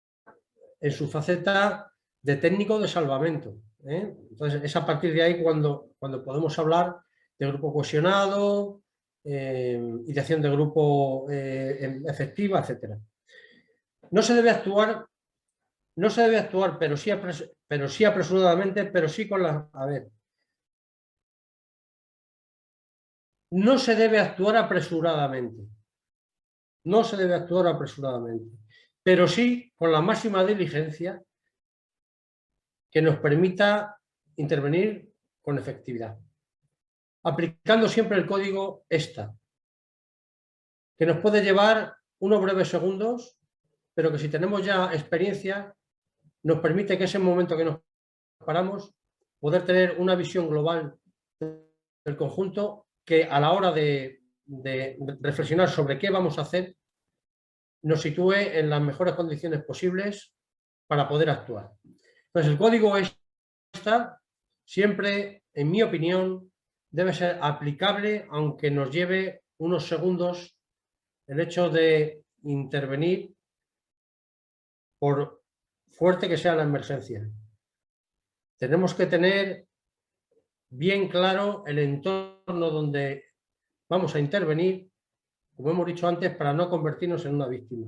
en su faceta de técnico de salvamento. Entonces, es a partir de ahí cuando podemos hablar de grupo cohesionado y de acción de grupo efectiva, etc. No se debe actuar, pero sí apresuradamente, pero sí con la... A ver. No se debe actuar apresuradamente. No se debe actuar apresuradamente, pero sí con la máxima diligencia que nos permita intervenir con efectividad, aplicando siempre el código ESTA, que nos puede llevar unos breves segundos, pero que si tenemos ya experiencia, nos permite que ese momento que nos paramos, poder tener una visión global del conjunto que a la hora de reflexionar sobre qué vamos a hacer, nos sitúe en las mejores condiciones posibles para poder actuar. Entonces, el código ESTA siempre, en mi opinión, debe ser aplicable, aunque nos lleve unos segundos el hecho de intervenir por fuerte que sea la emergencia. Tenemos que tener bien claro el entorno donde vamos a intervenir, como hemos dicho antes, para no convertirnos en una víctima.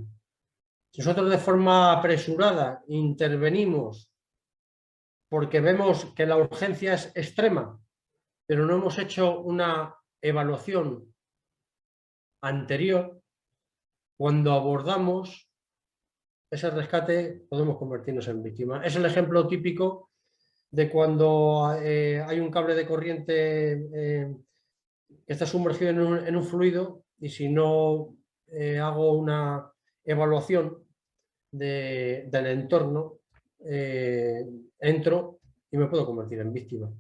Si nosotros de forma apresurada intervenimos porque vemos que la urgencia es extrema, pero no hemos hecho una evaluación anterior, cuando abordamos ese rescate podemos convertirnos en víctimas. Es el ejemplo típico de cuando hay un cable de corriente que está sumergido en un fluido y si no hago una evaluación del entorno, entro y me puedo convertir en víctima.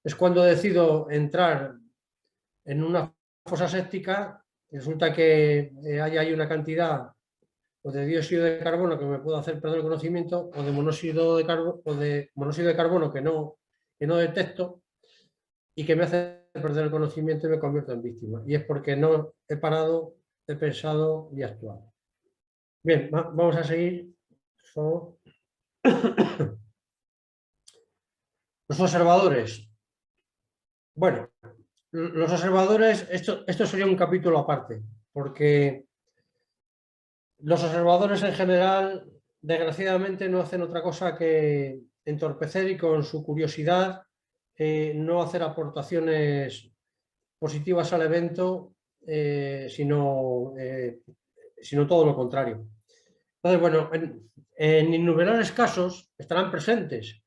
Es cuando decido entrar en una fosa séptica, resulta que hay una cantidad o de dióxido de carbono que me puede hacer perder el conocimiento o de monóxido de carbono que no detecto y que me hace perder el conocimiento y me convierto en víctima. Y es porque no he parado, he pensado y actuado. Bien, vamos a seguir. Los observadores. Bueno, los observadores, esto sería un capítulo aparte, porque los observadores en general, desgraciadamente, no hacen otra cosa que entorpecer y con su curiosidad no hacer aportaciones positivas al evento, sino todo lo contrario. Entonces, bueno, en innumerables casos estarán presentes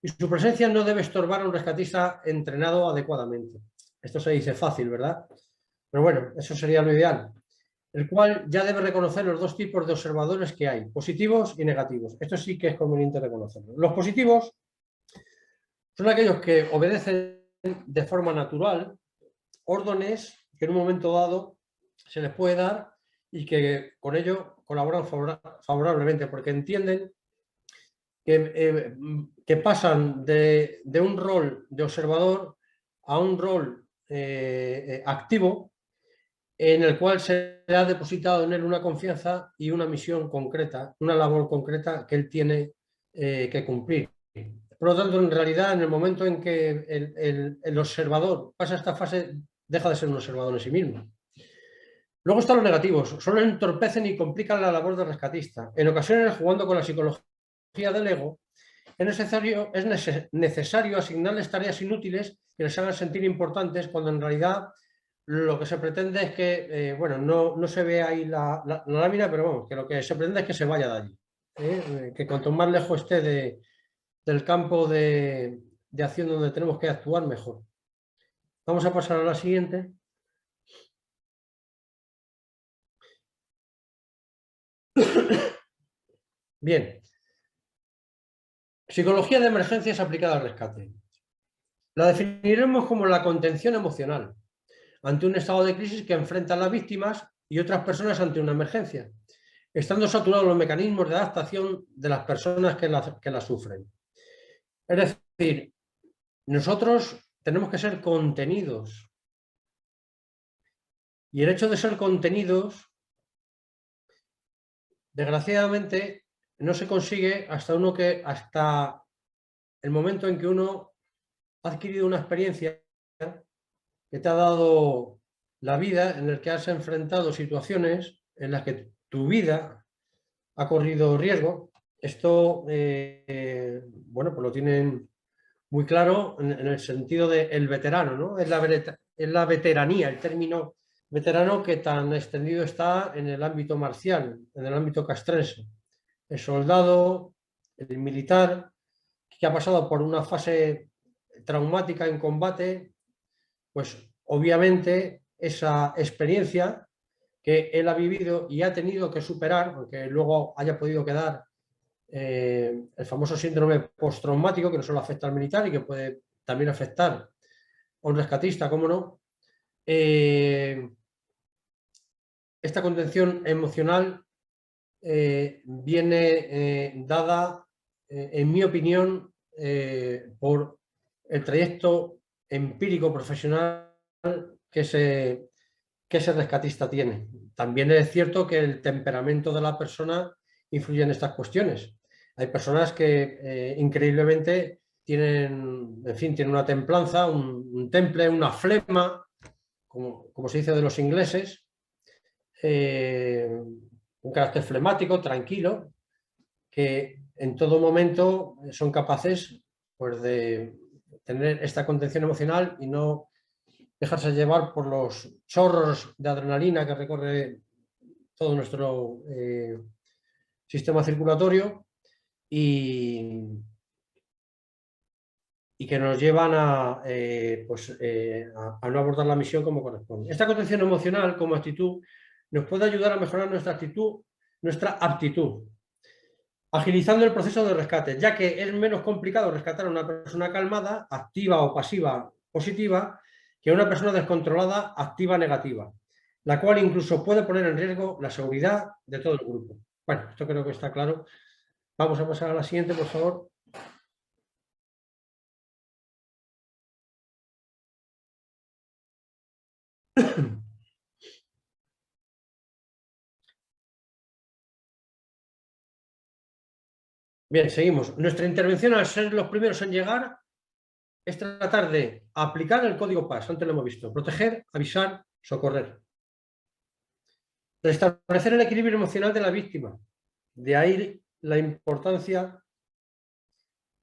y su presencia no debe estorbar a un rescatista entrenado adecuadamente. Esto se dice fácil, ¿verdad? Pero bueno, eso sería lo ideal. El cual ya debe reconocer los dos tipos de observadores que hay, positivos y negativos. Esto sí que es conveniente reconocerlo. Los positivos son aquellos que obedecen de forma natural órdenes que en un momento dado se les puede dar y que con ello colaboran favorablemente, porque entienden que pasan de un rol de observador a un rol activo en el cual se le ha depositado en él una confianza y una misión concreta, una labor concreta que él tiene que cumplir. Por lo tanto, en realidad, en el momento en que el observador pasa a esta fase, deja de ser un observador en sí mismo. Luego están los negativos, solo entorpecen y complican la labor del rescatista. En ocasiones, jugando con la psicología del ego, es necesario asignarles tareas inútiles que les hagan sentir importantes cuando en realidad lo que se pretende es que, bueno, no se ve ahí la lámina, pero vamos, que lo que se pretende es que se vaya de allí. Que cuanto más lejos esté del campo de acción donde tenemos que actuar, mejor. Vamos a pasar a la siguiente. Bien. Psicología de emergencias aplicada al rescate. La definiremos como la contención emocional ante un estado de crisis que enfrentan las víctimas y otras personas ante una emergencia, estando saturados los mecanismos de adaptación de las personas que la sufren. Es decir, nosotros tenemos que ser contenidos. Y el hecho de ser contenidos, desgraciadamente, no se consigue hasta el momento en que uno ha adquirido una experiencia que te ha dado la vida, en el que has enfrentado situaciones en las que tu vida ha corrido riesgo. Esto, bueno, pues lo tienen muy claro en el sentido del veterano, ¿no? Es la veteranía, el término veterano que tan extendido está en el ámbito marcial, en el ámbito castrense. El soldado, el militar, que ha pasado por una fase traumática en combate, pues obviamente esa experiencia que él ha vivido y ha tenido que superar, aunque luego haya podido quedar el famoso síndrome postraumático, que no solo afecta al militar y que puede también afectar a un rescatista, cómo no. Esta contención emocional viene dada, en mi opinión, por el trayecto empírico profesional que ese rescatista tiene. También es cierto que el temperamento de la persona influye en estas cuestiones. Hay personas que increíblemente tienen una templanza, un temple, una flema, como se dice de los ingleses, un carácter flemático, tranquilo, que en todo momento son capaces, pues, de tener esta contención emocional y no dejarse llevar por los chorros de adrenalina que recorre todo nuestro sistema circulatorio y que nos llevan a no abordar la misión como corresponde. Esta contención emocional como actitud nos puede ayudar a mejorar nuestra aptitud, agilizando el proceso de rescate, ya que es menos complicado rescatar a una persona calmada, activa o pasiva positiva, que a una persona descontrolada, activa negativa, la cual incluso puede poner en riesgo la seguridad de todo el grupo. Bueno, esto creo que está claro. Vamos a pasar a la siguiente, por favor. Bien, seguimos. Nuestra intervención, al ser los primeros en llegar, es tratar de aplicar el código PAS, antes lo hemos visto, proteger, avisar, socorrer. Restablecer el equilibrio emocional de la víctima. De ahí la importancia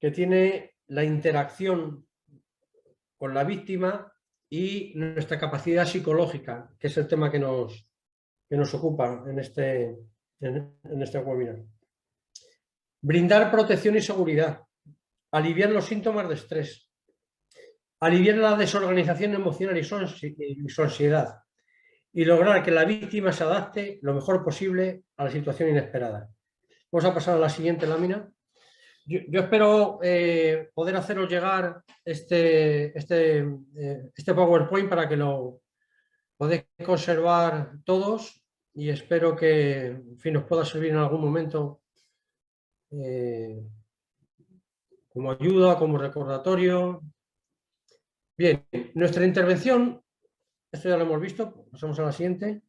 que tiene la interacción con la víctima y nuestra capacidad psicológica, que es el tema que nos ocupa en este webinar. Brindar protección y seguridad. Aliviar los síntomas de estrés. Aliviar la desorganización emocional y su ansiedad. Y lograr que la víctima se adapte lo mejor posible a la situación inesperada. Vamos a pasar a la siguiente lámina. Yo espero poder haceros llegar este PowerPoint para que lo podáis conservar todos y espero que, en fin, os pueda servir en algún momento como ayuda, como recordatorio. Bien, nuestra intervención, esto ya lo hemos visto, pasamos a la siguiente.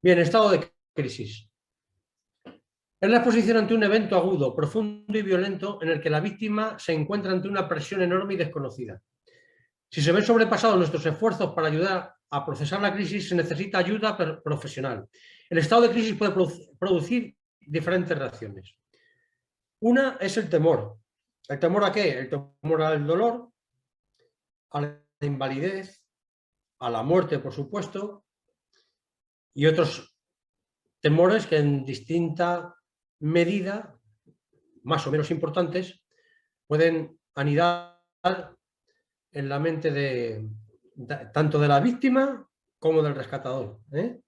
Bien, estado de crisis. Es la exposición ante un evento agudo, profundo y violento en el que la víctima se encuentra ante una presión enorme y desconocida. Si se ven sobrepasados nuestros esfuerzos para ayudar a procesar la crisis, se necesita ayuda profesional. El estado de crisis puede producir diferentes reacciones. Una es el temor. ¿El temor a qué? El temor al dolor, a la invalidez, a la muerte, por supuesto, y otros temores que en distinta medida, más o menos importantes, pueden anidar en la mente tanto de la víctima como del rescatador. En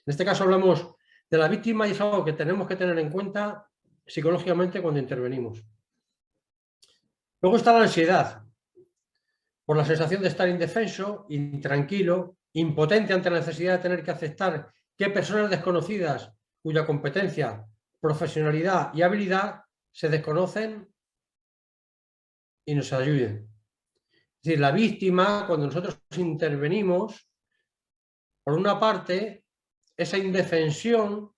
este caso hablamos de la víctima y es algo que tenemos que tener en cuenta psicológicamente cuando intervenimos. Luego está la ansiedad, por la sensación de estar indefenso, intranquilo, impotente ante la necesidad de tener que aceptar que personas desconocidas cuya competencia, profesionalidad y habilidad se desconocen y nos ayuden. Es decir, la víctima, cuando nosotros intervenimos, por una parte, esa indefensión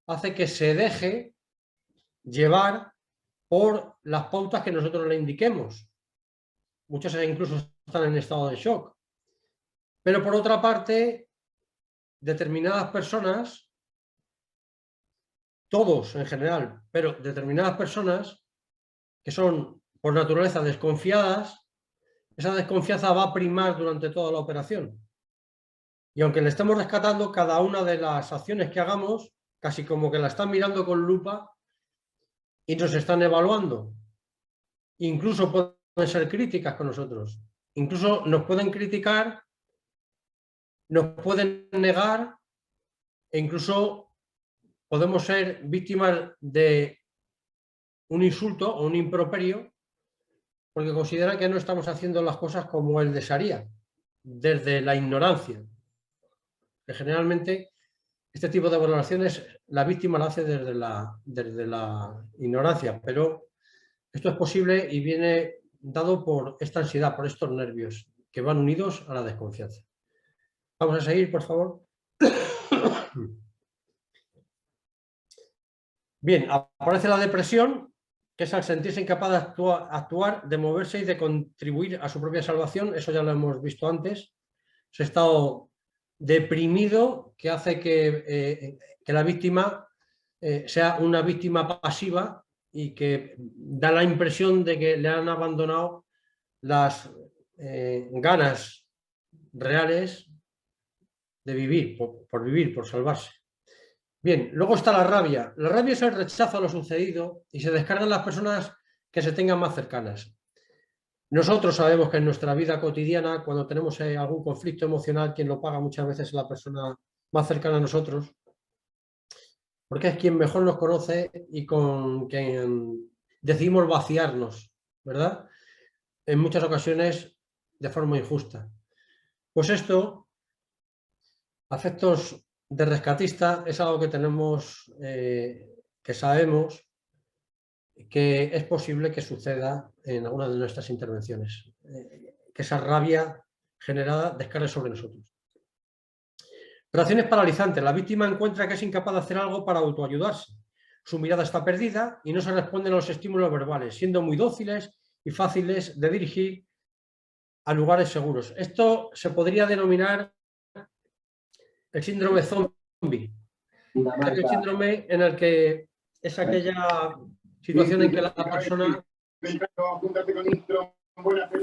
hace que se deje llevar por las pautas que nosotros le indiquemos. Muchos incluso están en estado de shock. Pero por otra parte, determinadas personas, todos en general, pero determinadas personas que son por naturaleza desconfiadas, esa desconfianza va a primar durante toda la operación. Y aunque le estemos rescatando, cada una de las acciones que hagamos, casi como que la están mirando con lupa y nos están evaluando. Incluso pueden ser críticas con nosotros. Incluso nos pueden criticar, nos pueden negar e incluso podemos ser víctimas de un insulto o un improperio porque consideran que no estamos haciendo las cosas como él desearía, desde la ignorancia. Que generalmente este tipo de valoraciones la víctima la hace desde la ignorancia, pero esto es posible y viene dado por esta ansiedad, por estos nervios que van unidos a la desconfianza. Vamos a seguir, por favor. Bien, aparece la depresión, que es al sentirse incapaz de actuar, de moverse y de contribuir a su propia salvación. Eso ya lo hemos visto antes. Ese estado deprimido que hace que la víctima sea una víctima pasiva y que da la impresión de que le han abandonado las ganas reales vivir, por vivir, por salvarse. Bien, luego está la rabia. La rabia es el rechazo a lo sucedido y se descargan las personas que se tengan más cercanas. Nosotros sabemos que en nuestra vida cotidiana, cuando tenemos algún conflicto emocional, quien lo paga muchas veces es la persona más cercana a nosotros, porque es quien mejor nos conoce y con quien decidimos vaciarnos, ¿verdad? En muchas ocasiones de forma injusta. Pues esto, afectos de rescatista, es algo que tenemos, que sabemos que es posible que suceda en alguna de nuestras intervenciones, que esa rabia generada descargue sobre nosotros. Reacciones paralizantes. La víctima encuentra que es incapaz de hacer algo para autoayudarse. Su mirada está perdida y no se responden a los estímulos verbales, siendo muy dóciles y fáciles de dirigir a lugares seguros. Esto se podría denominar el síndrome zombie. Es el síndrome en el que es aquella situación en que la persona...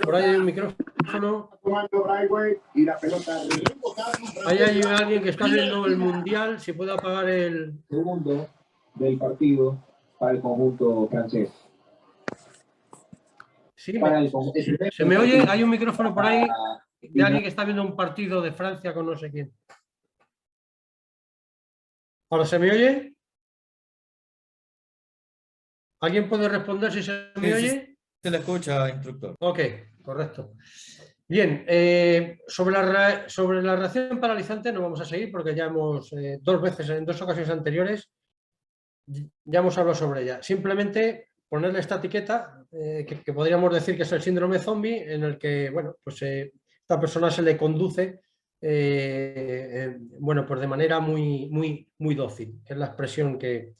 Por ahí hay un micrófono. Ahí hay alguien que está viendo el mundial. Si puede apagar el... Segundo del partido para el conjunto francés. Sí, ¿se me oye? Hay un micrófono por ahí de alguien que está viendo un partido de Francia con no sé quién. ¿Ahora se me oye? ¿Alguien puede responder si se me oye? Se le escucha, instructor. Ok, correcto. Bien, sobre la reacción paralizante no vamos a seguir porque ya hemos, dos veces, en dos ocasiones anteriores, ya hemos hablado sobre ella. Simplemente ponerle esta etiqueta, que podríamos decir que es el síndrome zombie, en el que, bueno, pues esta persona se le conduce, bueno, pues de manera muy dócil, que es la expresión que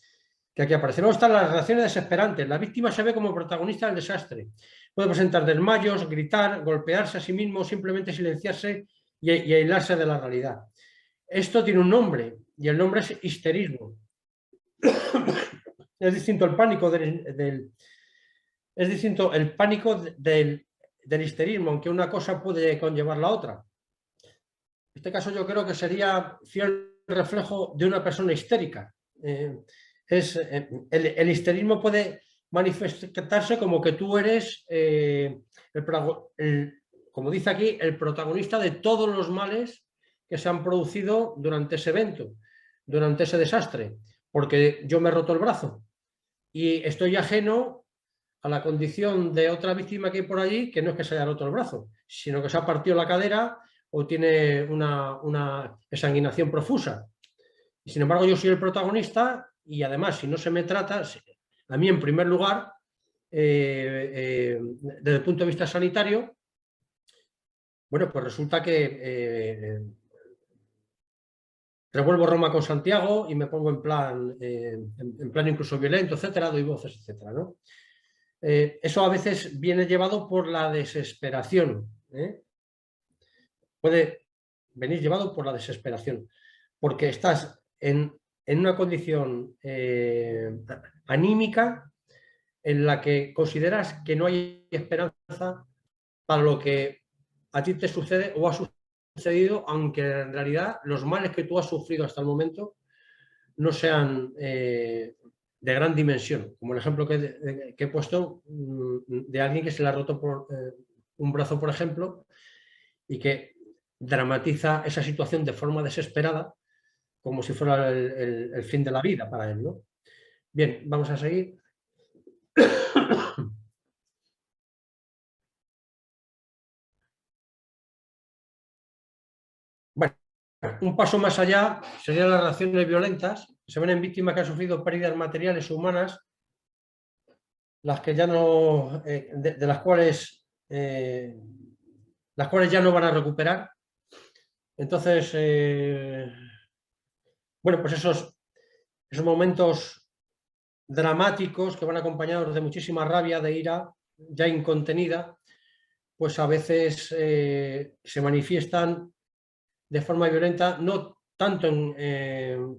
aquí aparece. Luego están las reacciones desesperantes. La víctima se ve como protagonista del desastre. Puede presentar desmayos, gritar, golpearse a sí mismo, simplemente silenciarse y aislarse de la realidad. Esto tiene un nombre y el nombre es histerismo. Es distinto el pánico del histerismo, aunque una cosa puede conllevar la otra. En este caso yo creo que sería fiel reflejo de una persona histérica. El histerismo puede manifestarse como que tú eres, como dice aquí, el protagonista de todos los males que se han producido durante ese evento, durante ese desastre, porque yo me he roto el brazo y estoy ajeno a la condición de otra víctima que hay por allí, que no es que se haya roto el brazo, sino que se ha partido la cadera o tiene una exsanguinación profusa. Y sin embargo yo soy el protagonista y además si no se me trata, a mí en primer lugar, desde el punto de vista sanitario, bueno, pues resulta que revuelvo Roma con Santiago y me pongo en plan incluso violento, etcétera, doy voces, etcétera, ¿no? Eso a veces viene llevado por la desesperación, puede venir llevado por la desesperación, porque estás en una condición anímica en la que consideras que no hay esperanza para lo que a ti te sucede o ha sucedido, aunque en realidad los males que tú has sufrido hasta el momento no sean de gran dimensión, como el ejemplo que he puesto de alguien que se le ha roto por un brazo, por ejemplo, y que dramatiza esa situación de forma desesperada, como si fuera el fin de la vida para él, ¿no? Bien, vamos a seguir. Bueno, un paso más allá serían las reacciones violentas. Se ven en víctimas que han sufrido pérdidas materiales o humanas, las que ya no, de las cuales ya no van a recuperar. Entonces, bueno, pues esos momentos dramáticos que van acompañados de muchísima rabia, de ira ya incontenida, pues a veces se manifiestan de forma violenta, no tanto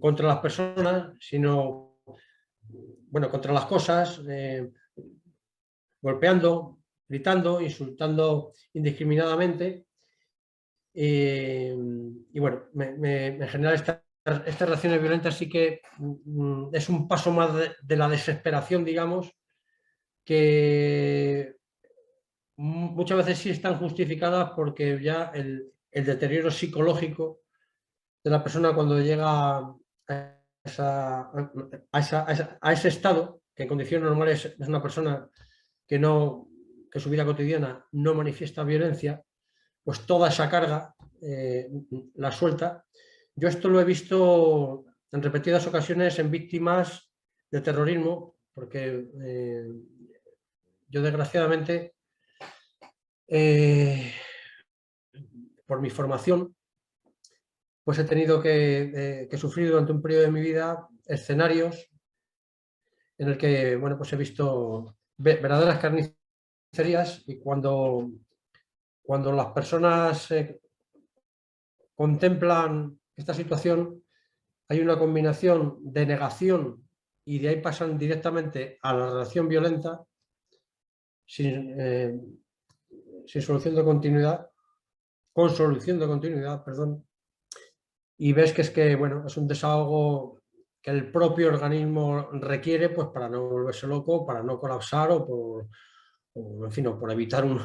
contra las personas, sino, bueno, contra las cosas, golpeando, gritando, insultando indiscriminadamente. Y bueno, en general estas reacciones violentas sí que es un paso más de la desesperación, digamos, que muchas veces sí están justificadas porque ya el deterioro psicológico de la persona cuando llega a ese estado, que en condiciones normales es una persona que su vida cotidiana no manifiesta violencia, pues toda esa carga la suelta. Yo esto lo he visto en repetidas ocasiones en víctimas de terrorismo, porque yo desgraciadamente, por mi formación, pues he tenido que sufrir durante un periodo de mi vida escenarios en el que, bueno, pues he visto verdaderas carnicerías, y cuando las personas contemplan esta situación, hay una combinación de negación y de ahí pasan directamente a la reacción violenta sin solución de continuidad, con solución de continuidad, perdón, y ves que bueno, es un desahogo que el propio organismo requiere, pues para no volverse loco, para no colapsar o en fin, o por evitar un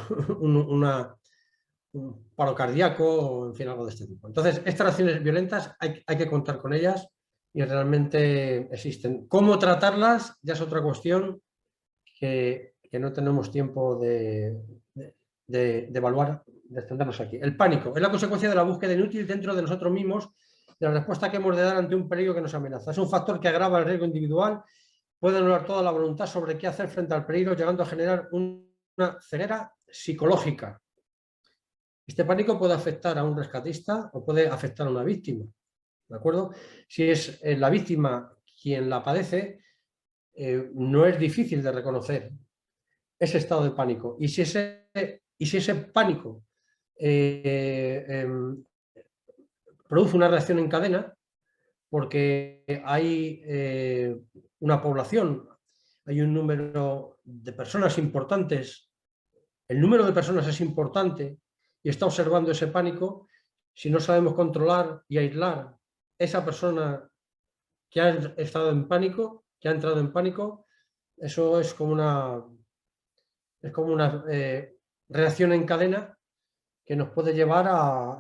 paro cardíaco o en fin, algo de este tipo. Entonces, estas reacciones violentas hay que contar con ellas y realmente existen. ¿Cómo tratarlas? Ya es otra cuestión que no tenemos tiempo de evaluar, de extendernos aquí. El pánico es la consecuencia de la búsqueda inútil dentro de nosotros mismos, de la respuesta que hemos de dar ante un peligro que nos amenaza. Es un factor que agrava el riesgo individual, puede anular toda la voluntad sobre qué hacer frente al peligro, llegando a generar una ceguera psicológica. Este pánico puede afectar a un rescatista o puede afectar a una víctima, ¿de acuerdo? Si es la víctima quien la padece, no es difícil de reconocer ese estado de pánico. Y si ese pánico produce una reacción en cadena, porque hay una población, hay un número de personas importantes, el número de personas es importante y está observando ese pánico, si no sabemos controlar y aislar esa persona que ha estado en pánico, que ha entrado en pánico, eso es como una reacción en cadena que nos puede llevar a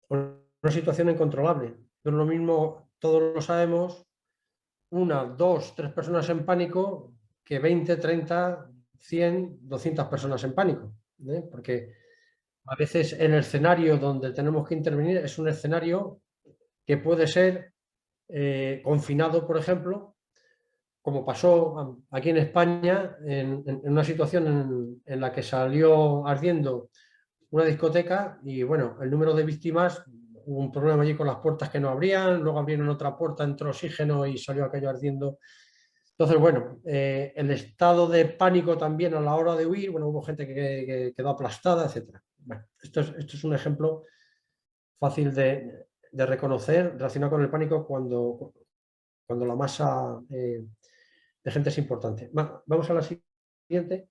una situación incontrolable. No es lo mismo, todos lo sabemos, 1, 2, 3 personas en pánico que 20, 30, 100, 200 personas en pánico, porque a veces el escenario donde tenemos que intervenir es un escenario que puede ser confinado, por ejemplo, como pasó aquí en España, en una situación en la que salió ardiendo una discoteca y, bueno, el número de víctimas, hubo un problema allí con las puertas que no abrían, luego abrieron otra puerta, entró oxígeno y salió aquello ardiendo. Entonces, bueno, el estado de pánico también a la hora de huir, bueno, hubo gente que quedó aplastada, etc. Bueno, esto es un ejemplo fácil de reconocer, relacionado con el pánico cuando la masa de gente es importante. Vamos a la siguiente.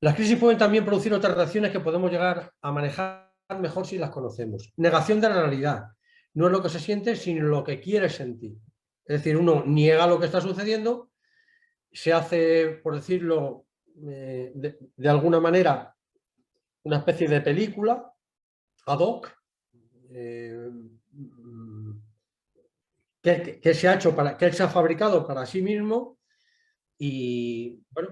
Las crisis pueden también producir otras reacciones que podemos llegar a manejar mejor si las conocemos. Negación de la realidad. No es lo que se siente, sino lo que quiere sentir. Es decir, uno niega lo que está sucediendo, se hace, por decirlo de alguna manera, una especie de película ad hoc que se ha hecho que él se ha fabricado para sí mismo y, bueno,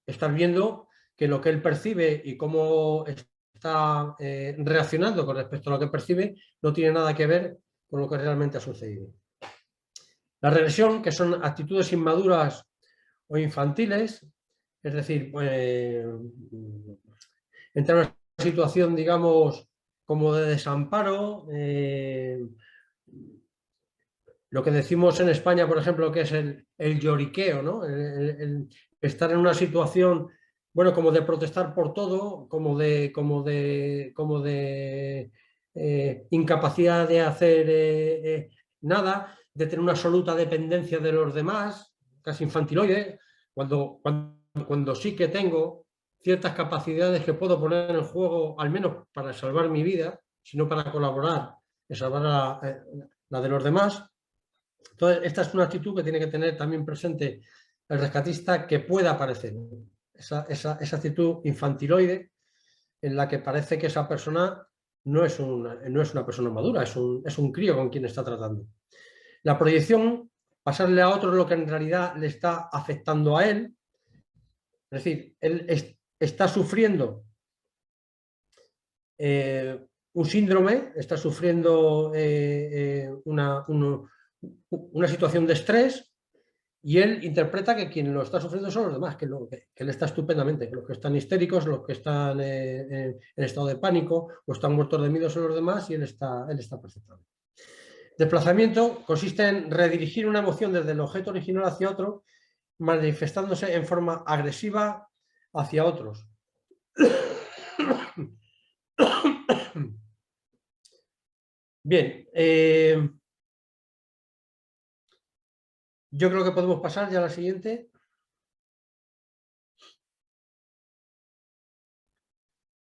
estás viendo que lo que él percibe y cómo está reaccionando con respecto a lo que percibe no tiene nada que ver con lo que realmente ha sucedido. La regresión, que son actitudes inmaduras o infantiles, es decir, entrar en una situación, digamos, como de desamparo, lo que decimos en España, por ejemplo, que es el lloriqueo, ¿no? El estar en una situación, bueno, como de protestar por todo, como de incapacidad de hacer nada, de tener una absoluta dependencia de los demás, casi infantiloide, cuando sí que tengo ciertas capacidades que puedo poner en juego, al menos para salvar mi vida, sino para colaborar en salvar la de los demás. Entonces, esta es una actitud que tiene que tener también presente el rescatista, que pueda aparecer. Esa actitud infantiloide en la que parece que esa persona no es una persona madura, es un crío con quien está tratando. La proyección, pasarle a otro lo que en realidad le está afectando a él, es decir, él está sufriendo un síndrome, está sufriendo una situación de estrés, y él interpreta que quien lo está sufriendo son los demás, que él está estupendamente, que los que están histéricos, los que están en estado de pánico o están muertos de miedo son los demás, y él está perfectamente. Desplazamiento consiste en redirigir una emoción desde el objeto original hacia otro, manifestándose en forma agresiva hacia otros. Bien, yo creo que podemos pasar ya a la siguiente.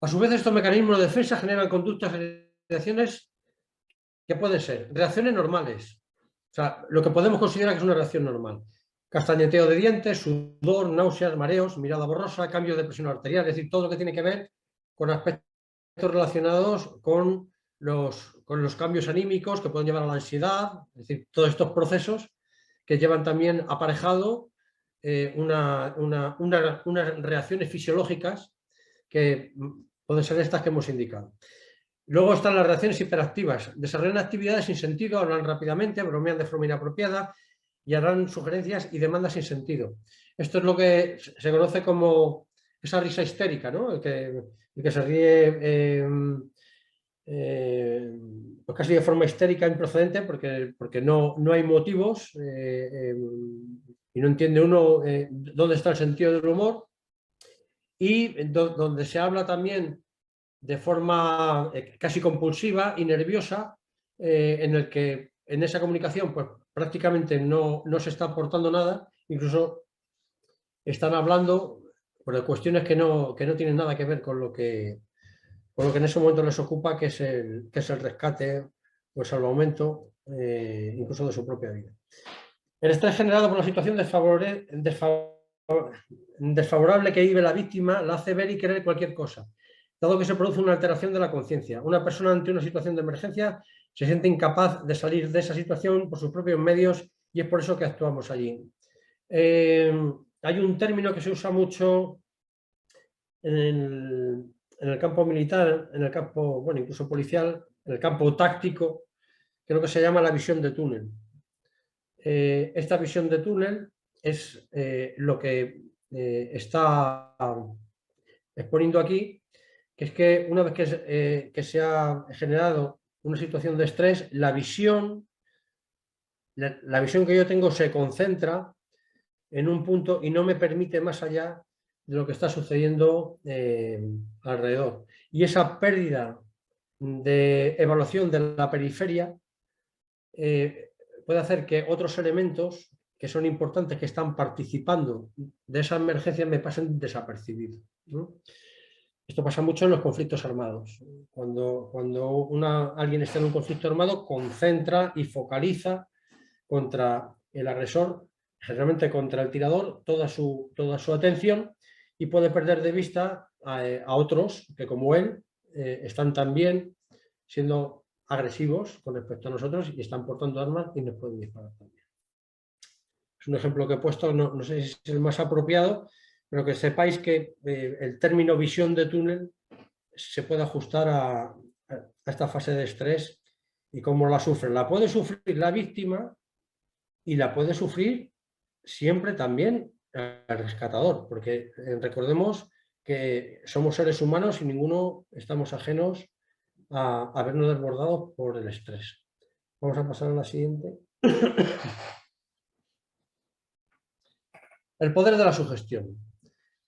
A su vez, estos mecanismos de defensa generan conductas y reacciones que pueden ser reacciones normales. O sea, lo que podemos considerar que es una reacción normal. Castañeteo de dientes, sudor, náuseas, mareos, mirada borrosa, cambio de presión arterial, es decir, todo lo que tiene que ver con aspectos relacionados con los cambios anímicos que pueden llevar a la ansiedad, es decir, todos estos procesos que llevan también aparejado unas reacciones fisiológicas que pueden ser estas que hemos indicado. Luego están las reacciones hiperactivas. Desarrollan actividades sin sentido, hablan rápidamente, bromean de forma inapropiada y harán sugerencias y demandas sin sentido. Esto es lo que se conoce como esa risa histérica, ¿no? El que se ríe pues casi de forma histérica improcedente porque no hay motivos y no entiende uno dónde está el sentido del humor, y donde se habla también de forma casi compulsiva y nerviosa, en el que en esa comunicación pues prácticamente no se está aportando nada, incluso están hablando de cuestiones que no tienen nada que ver con lo que en ese momento les ocupa, que es el rescate o el salvamento, incluso de su propia vida. El estrés generado por una situación desfavorable que vive la víctima la hace ver y querer cualquier cosa, dado que se produce una alteración de la conciencia. Una persona ante una situación de emergencia se siente incapaz de salir de esa situación por sus propios medios, y es por eso que actuamos allí. Hay un término que se usa mucho en el campo militar, en el campo, bueno, incluso policial, en el campo táctico, creo que se llama la visión de túnel. Esta visión de túnel es lo que está exponiendo aquí, que es que una vez que se ha generado una situación de estrés, la visión que yo tengo se concentra en un punto y no me permite más allá de lo que está sucediendo alrededor. Y esa pérdida de evaluación de la periferia puede hacer que otros elementos que son importantes, que están participando de esa emergencia, me pasen desapercibidos, ¿no? Esto pasa mucho en los conflictos armados. Cuando alguien está en un conflicto armado, concentra y focaliza contra el agresor, generalmente contra el tirador, toda su atención, y puede perder de vista a otros que, como él, están también siendo agresivos con respecto a nosotros y están portando armas y nos pueden disparar también. Es un ejemplo que he puesto, no sé si es el más apropiado, pero que sepáis que el término visión de túnel se puede ajustar a esta fase de estrés y cómo la sufre. La puede sufrir la víctima y la puede sufrir siempre también el rescatador, porque recordemos que somos seres humanos y ninguno estamos ajenos a vernos desbordados por el estrés. Vamos a pasar a la siguiente. El poder de la sugestión.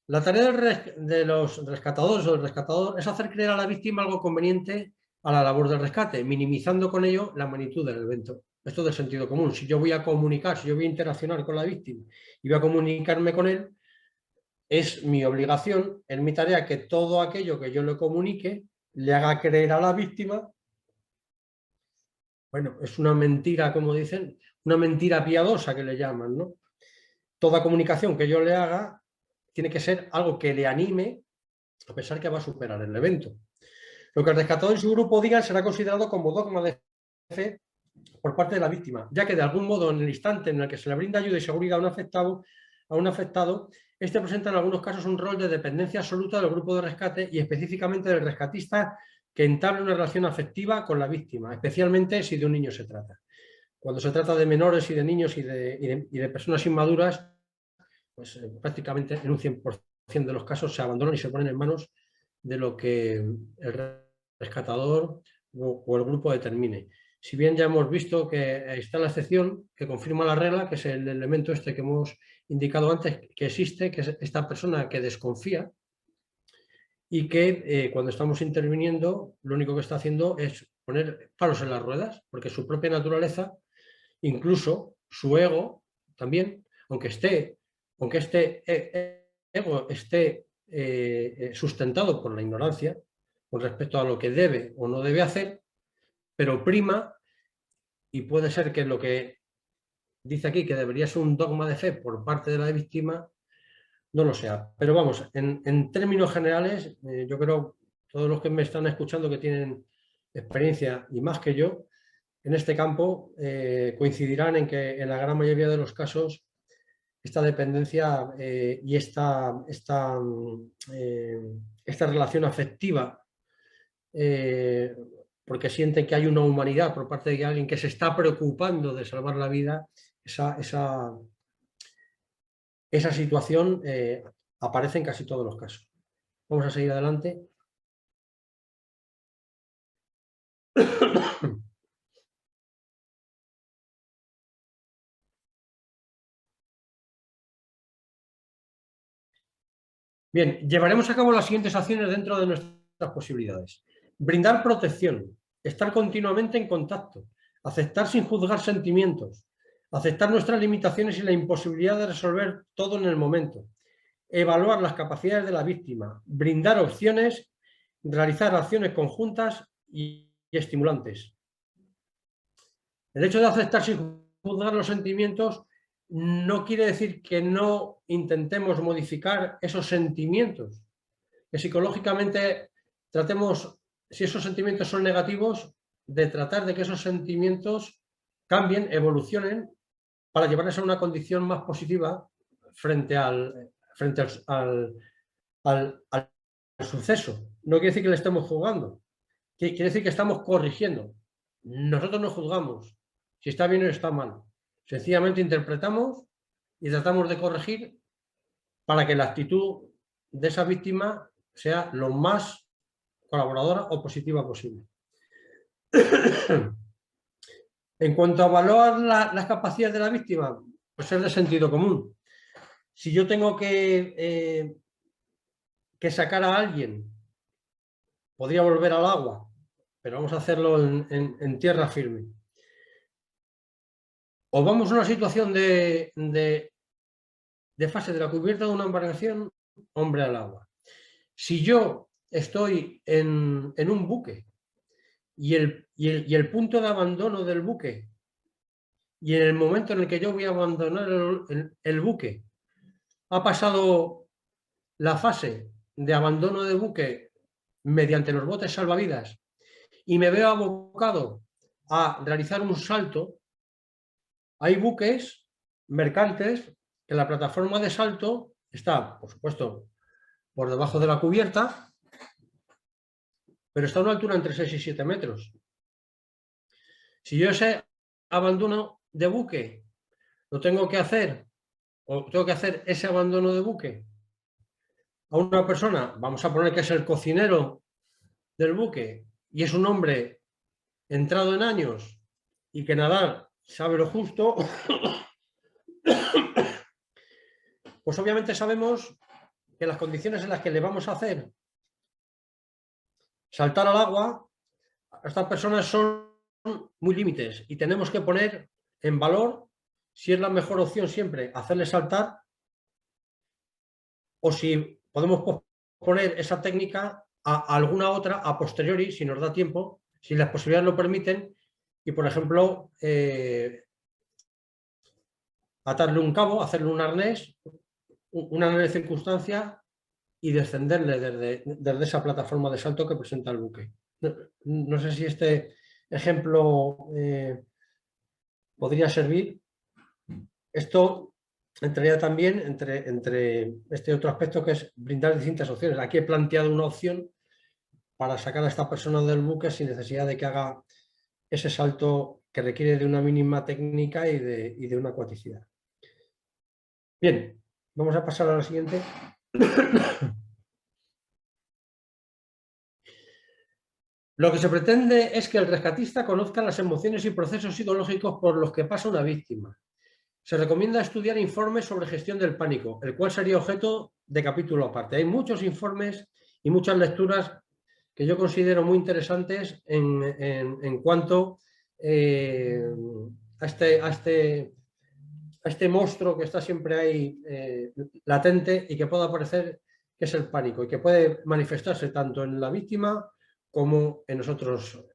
La tarea de los rescatadores o del rescatador es hacer creer a la víctima algo conveniente a la labor del rescate, minimizando con ello la magnitud del evento. Esto es del sentido común. Si yo voy a comunicar, si yo voy a interaccionar con la víctima y voy a comunicarme con él, es mi obligación, es mi tarea que todo aquello que yo le comunique le haga creer a la víctima, bueno, es una mentira, como dicen, una mentira piadosa que le llaman, ¿no? Toda comunicación que yo le haga tiene que ser algo que le anime, a pesar que va a superar el evento. Lo que el rescatador y su grupo digan será considerado como dogma de fe por parte de la víctima, ya que de algún modo en el instante en el que se le brinda ayuda y seguridad a un afectado, este presenta en algunos casos un rol de dependencia absoluta del grupo de rescate y específicamente del rescatista que entable una relación afectiva con la víctima, especialmente si de un niño se trata. Cuando se trata de menores y de niños y de personas inmaduras, pues prácticamente en un 100% de los casos se abandonan y se ponen en manos de lo que el rescatador o el grupo determine. Si bien ya hemos visto que está la excepción que confirma la regla, que es el elemento este que hemos indicado antes, que existe, que es esta persona que desconfía y que cuando estamos interviniendo lo único que está haciendo es poner palos en las ruedas, porque su propia naturaleza, incluso su ego también, aunque este ego esté sustentado por la ignorancia con respecto a lo que debe o no debe hacer, pero prima, y puede ser que lo que dice aquí que debería ser un dogma de fe por parte de la víctima no lo sea. Pero vamos, en términos generales, yo creo todos los que me están escuchando que tienen experiencia y más que yo en este campo coincidirán en que en la gran mayoría de los casos esta dependencia y esta relación afectiva, porque sienten que hay una humanidad por parte de alguien que se está preocupando de salvar la vida, esa situación aparece en casi todos los casos. Vamos a seguir adelante. Bien, llevaremos a cabo las siguientes acciones dentro de nuestras posibilidades. Brindar protección, estar continuamente en contacto, aceptar sin juzgar sentimientos, aceptar nuestras limitaciones y la imposibilidad de resolver todo en el momento, evaluar las capacidades de la víctima, brindar opciones, realizar acciones conjuntas y estimulantes. El hecho de aceptar sin juzgar los sentimientos no quiere decir que no intentemos modificar esos sentimientos, que psicológicamente tratemos, si esos sentimientos son negativos, de tratar de que esos sentimientos cambien, evolucionen, para llevarles a una condición más positiva frente al suceso. No quiere decir que le estemos juzgando, quiere decir que estamos corrigiendo. Nosotros no juzgamos si está bien o está mal. Sencillamente interpretamos y tratamos de corregir para que la actitud de esa víctima sea lo más colaboradora o positiva posible. En cuanto a evaluar las capacidades de la víctima, pues es de sentido común. Si yo tengo que sacar a alguien, podría volver al agua, pero vamos a hacerlo en tierra firme. O vamos a una situación de fase de la cubierta de una embarcación, hombre al agua. Si yo estoy en un buque y el punto de abandono del buque y en el momento en el que yo voy a abandonar el buque ha pasado la fase de abandono de buque mediante los botes salvavidas y me veo abocado a realizar un salto, hay buques mercantes que la plataforma de salto está, por supuesto, por debajo de la cubierta, pero está a una altura entre 6 y 7 metros. Si yo ese abandono de buque lo tengo que hacer, o tengo que hacer ese abandono de buque a una persona, vamos a poner que es el cocinero del buque y es un hombre entrado en años y que nadar sabe lo justo, pues obviamente sabemos que las condiciones en las que le vamos a hacer saltar al agua a estas personas son muy límites y tenemos que poner en valor si es la mejor opción siempre hacerle saltar o si podemos posponer esa técnica a alguna otra a posteriori, si nos da tiempo, si las posibilidades lo permiten, y por ejemplo, atarle un cabo, hacerle un arnés de circunstancia y descenderle desde esa plataforma de salto que presenta el buque. No sé si este ejemplo podría servir. Esto entraría también entre este otro aspecto, que es brindar distintas opciones. Aquí he planteado una opción para sacar a esta persona del buque sin necesidad de que haga ese salto que requiere de una mínima técnica y de una acuaticidad. Bien, vamos a pasar a la siguiente. Lo que se pretende es que el rescatista conozca las emociones y procesos psicológicos por los que pasa una víctima. Se recomienda estudiar informes sobre gestión del pánico, el cual sería objeto de capítulo aparte. Hay muchos informes y muchas lecturas que yo considero muy interesantes en cuanto a este monstruo que está siempre ahí latente y que puede aparecer, que es el pánico, y que puede manifestarse tanto en la víctima como en nosotros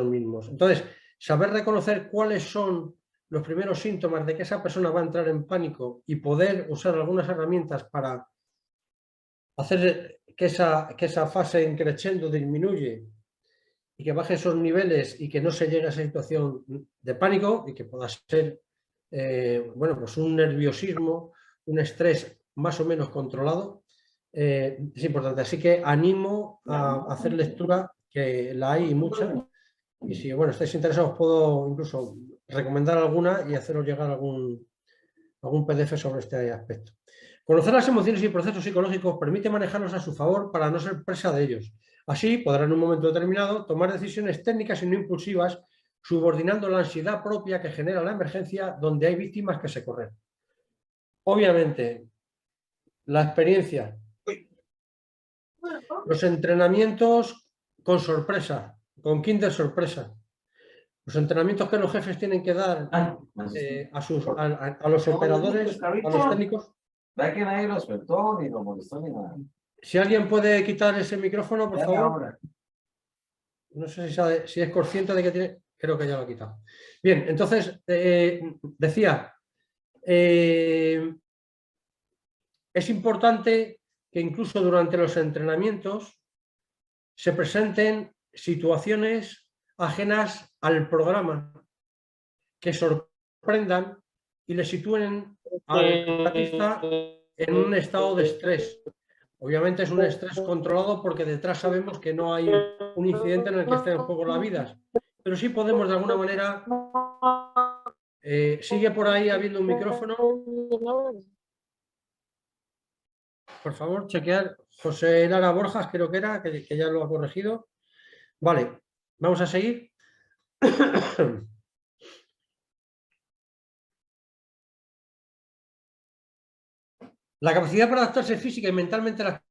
mismos. Entonces, saber reconocer cuáles son los primeros síntomas de que esa persona va a entrar en pánico y poder usar algunas herramientas para hacer que esa fase en crescendo disminuye y que baje esos niveles y que no se llegue a esa situación de pánico y que pueda ser bueno, pues un nerviosismo, un estrés más o menos controlado, es importante. Así que animo a hacer lectura, que la hay mucha, y si bueno, estáis interesados puedo incluso recomendar alguna y haceros llegar algún PDF sobre este aspecto. Conocer las emociones y procesos psicológicos permite manejarlos a su favor para no ser presa de ellos. Así podrá en un momento determinado tomar decisiones técnicas y no impulsivas, subordinando la ansiedad propia que genera la emergencia donde hay víctimas que se corren. Obviamente, la experiencia, los entrenamientos con sorpresa, con kinder sorpresa, los entrenamientos que los jefes tienen que dar a los operadores, a los técnicos. ¿Verdad que nadie lo despertó ni lo molestó ni nada? Si alguien puede quitar ese micrófono, por favor. No sé si es consciente de que tiene... Creo que ya lo ha quitado. Bien, entonces, decía, es importante que incluso durante los entrenamientos se presenten situaciones ajenas al programa, que sorprendan y le sitúen al artista en un estado de estrés. Obviamente es un estrés controlado porque detrás sabemos que no hay un incidente en el que esté en juego la vida, pero sí podemos de alguna manera... ¿sigue por ahí habiendo un micrófono? Por favor, chequear. José Lara Borjas, creo que era, que ya lo ha corregido. Vale, vamos a seguir. La capacidad para adaptarse física y mentalmente a las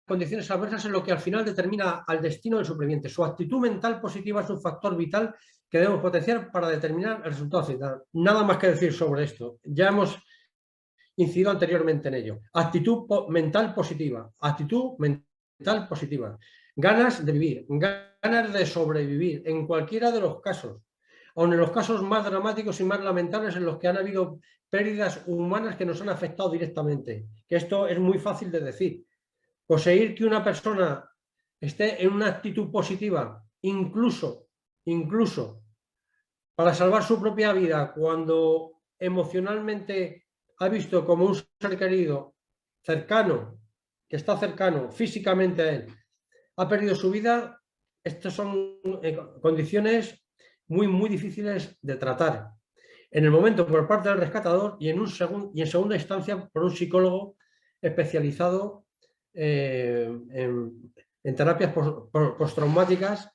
condiciones adversas es lo que al final determina al destino del superviviente. Su actitud mental positiva es un factor vital que debemos potenciar para determinar el resultado final. Nada más que decir sobre esto. Ya hemos incidido anteriormente en ello. Actitud mental positiva. Actitud mental positiva. Ganas de vivir. Ganas de sobrevivir en cualquiera de los casos. Aun en los casos más dramáticos y más lamentables en los que han habido pérdidas humanas que nos han afectado directamente. Que esto es muy fácil de decir. Conseguir que una persona esté en una actitud positiva, incluso para salvar su propia vida, cuando emocionalmente ha visto como un ser querido cercano, que está cercano físicamente a él, ha perdido su vida, estas son condiciones muy difíciles de tratar. En el momento por parte del rescatador y en segunda instancia por un psicólogo especializado en terapias postraumáticas,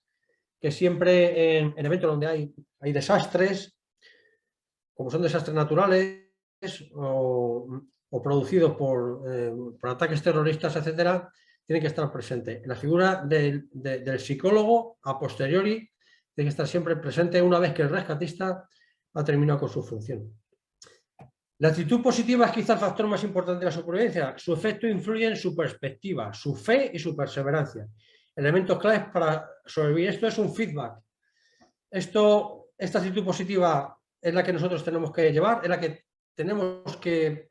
que siempre en eventos donde hay desastres, como son desastres naturales o producidos por ataques terroristas, etcétera, tienen que estar presentes. La figura del psicólogo a posteriori tiene que estar siempre presente una vez que el rescatista ha terminado con su función. La actitud positiva es quizá el factor más importante de la supervivencia. Su efecto influye en su perspectiva, su fe y su perseverancia. Elementos claves para sobrevivir. Esto es un feedback. Esta actitud positiva es la que nosotros tenemos que llevar, es la que tenemos que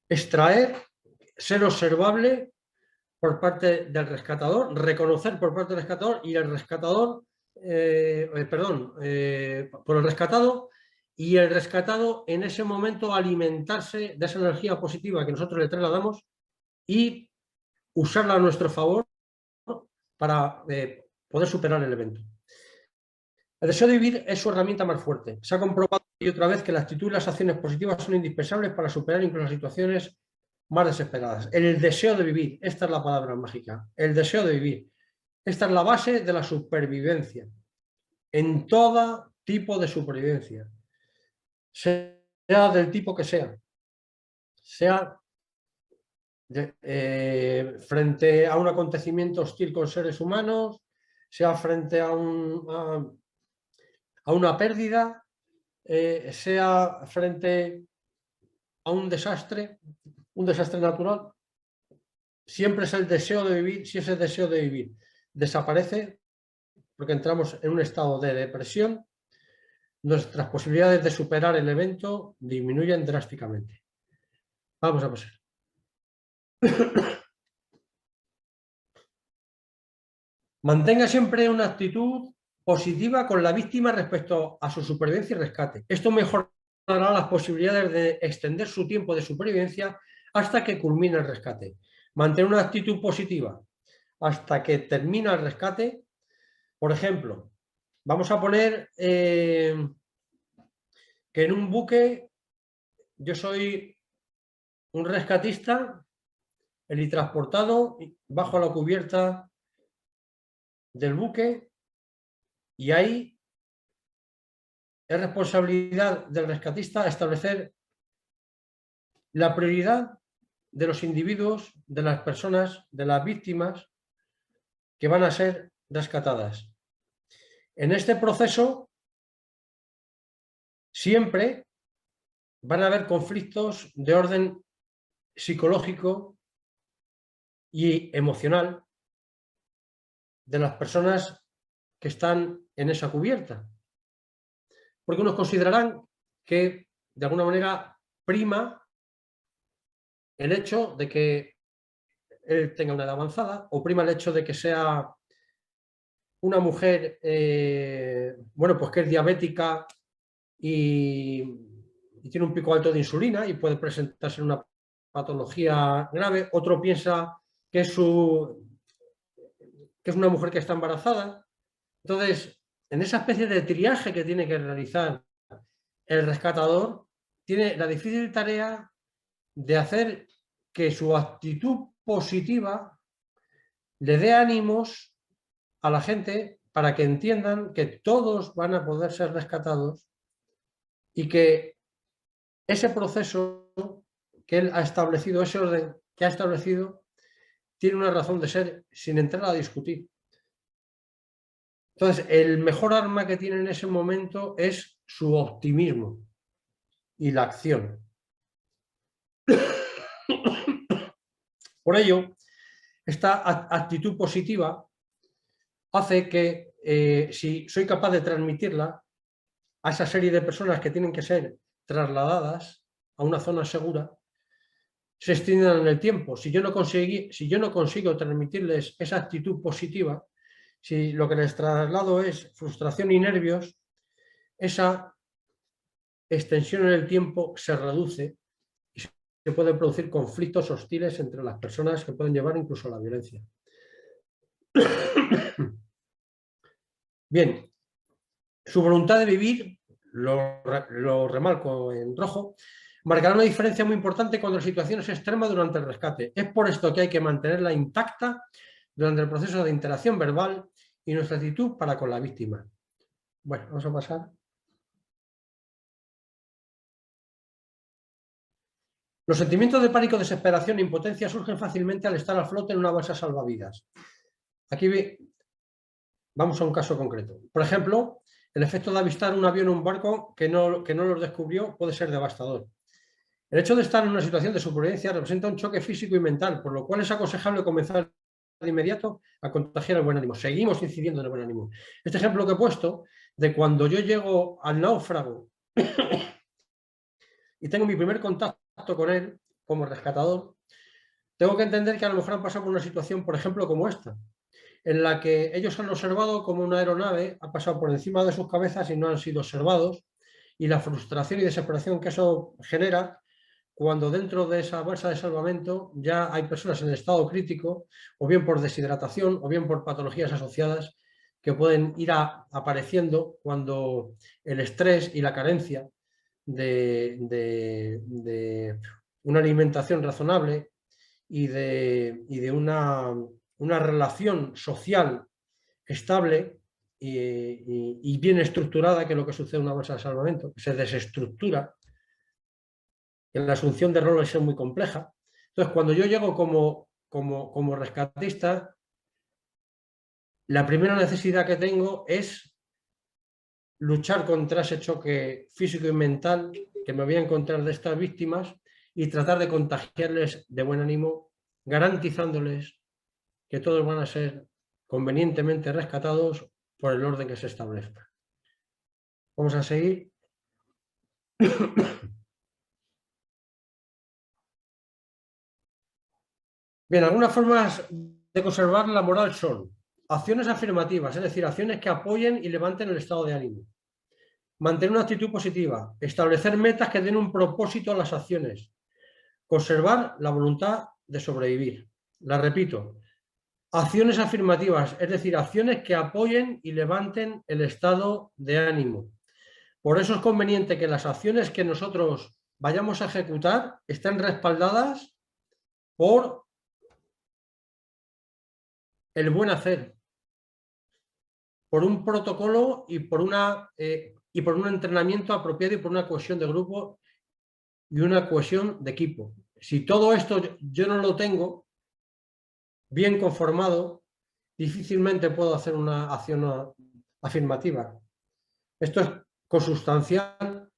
extraer, ser observable por parte del rescatador, reconocer por parte del rescatador y el rescatador, por el rescatado, y el rescatado en ese momento alimentarse de esa energía positiva que nosotros le trasladamos y usarla a nuestro favor para poder superar el evento. El deseo de vivir es su herramienta más fuerte. Se ha comprobado y otra vez que la actitud y las acciones positivas son indispensables para superar incluso las situaciones más desesperadas. El deseo de vivir, esta es la palabra mágica, el deseo de vivir. Esta es la base de la supervivencia, en todo tipo de supervivencia, sea del tipo que sea frente a un acontecimiento hostil con seres humanos, sea frente a una pérdida, sea frente a un desastre natural, siempre es el deseo de vivir. Si ese deseo de vivir desaparece, porque entramos en un estado de depresión, nuestras posibilidades de superar el evento disminuyen drásticamente. Vamos a pasar. Mantenga siempre una actitud positiva con la víctima respecto a su supervivencia y rescate. Esto mejorará las posibilidades de extender su tiempo de supervivencia hasta que culmine el rescate. Mantener una actitud positiva hasta que termina el rescate. Por ejemplo, vamos a poner que en un buque yo soy un rescatista, helitransportado, bajo la cubierta del buque, y ahí es responsabilidad del rescatista establecer la prioridad de los individuos, de las personas, de las víctimas que van a ser rescatadas. En este proceso siempre van a haber conflictos de orden psicológico y emocional de las personas que están en esa cubierta. Porque unos considerarán que de alguna manera prima el hecho de que él tenga una edad avanzada, o prima el hecho de que sea una mujer, pues que es diabética y tiene un pico alto de insulina y puede presentarse una patología grave. Otro piensa que es una mujer que está embarazada. Entonces, en esa especie de triaje que tiene que realizar el rescatador, tiene la difícil tarea de hacer que su actitud positiva le dé ánimos a la gente para que entiendan que todos van a poder ser rescatados y que ese proceso que él ha establecido, ese orden que ha establecido, tiene una razón de ser sin entrar a discutir. Entonces, el mejor arma que tiene en ese momento es su optimismo y la acción. Por ello, esta actitud positiva hace que, si soy capaz de transmitirla a esa serie de personas que tienen que ser trasladadas a una zona segura, se extiendan en el tiempo. Si yo no consigo transmitirles esa actitud positiva, si lo que les traslado es frustración y nervios, esa extensión en el tiempo se reduce y se pueden producir conflictos hostiles entre las personas que pueden llevar incluso a la violencia. Bien, su voluntad de vivir, lo remarco en rojo, marcará una diferencia muy importante cuando la situación es extrema durante el rescate. Es por esto que hay que mantenerla intacta durante el proceso de interacción verbal y nuestra actitud para con la víctima. Bueno, vamos a pasar. Los sentimientos de pánico, desesperación e impotencia surgen fácilmente al estar a flote en una balsa salvavidas. Aquí vamos a un caso concreto. Por ejemplo, el efecto de avistar un avión o un barco que no los descubrió puede ser devastador. El hecho de estar en una situación de supervivencia representa un choque físico y mental, por lo cual es aconsejable comenzar de inmediato a contagiar el buen ánimo. Seguimos incidiendo en el buen ánimo. Este ejemplo que he puesto de cuando yo llego al náufrago y tengo mi primer contacto con él como rescatador, tengo que entender que a lo mejor han pasado por una situación, por ejemplo, como esta, en la que ellos han observado como una aeronave ha pasado por encima de sus cabezas y no han sido observados, y la frustración y desesperación que eso genera cuando dentro de esa balsa de salvamento ya hay personas en estado crítico, o bien por deshidratación, o bien por patologías asociadas que pueden ir apareciendo cuando el estrés y la carencia de una alimentación razonable y de una relación social estable y bien estructurada, que es lo que sucede en una bolsa de salvamento, que se desestructura, que la asunción de roles es muy compleja. Entonces, cuando yo llego como rescatista, la primera necesidad que tengo es luchar contra ese choque físico y mental que me voy a encontrar de estas víctimas y tratar de contagiarles de buen ánimo, garantizándoles que todos van a ser convenientemente rescatados por el orden que se establezca. Vamos a seguir. Bien, algunas formas de conservar la moral son acciones afirmativas, es decir, acciones que apoyen y levanten el estado de ánimo. Mantener una actitud positiva, establecer metas que den un propósito a las acciones, conservar la voluntad de sobrevivir. La repito, acciones afirmativas, es decir, acciones que apoyen y levanten el estado de ánimo. Por eso es conveniente que las acciones que nosotros vayamos a ejecutar estén respaldadas por el buen hacer, por un protocolo y por un entrenamiento apropiado y por una cohesión de grupo y una cohesión de equipo. Si todo esto yo no lo tengo bien conformado, difícilmente puedo hacer una acción afirmativa. Esto es consustancial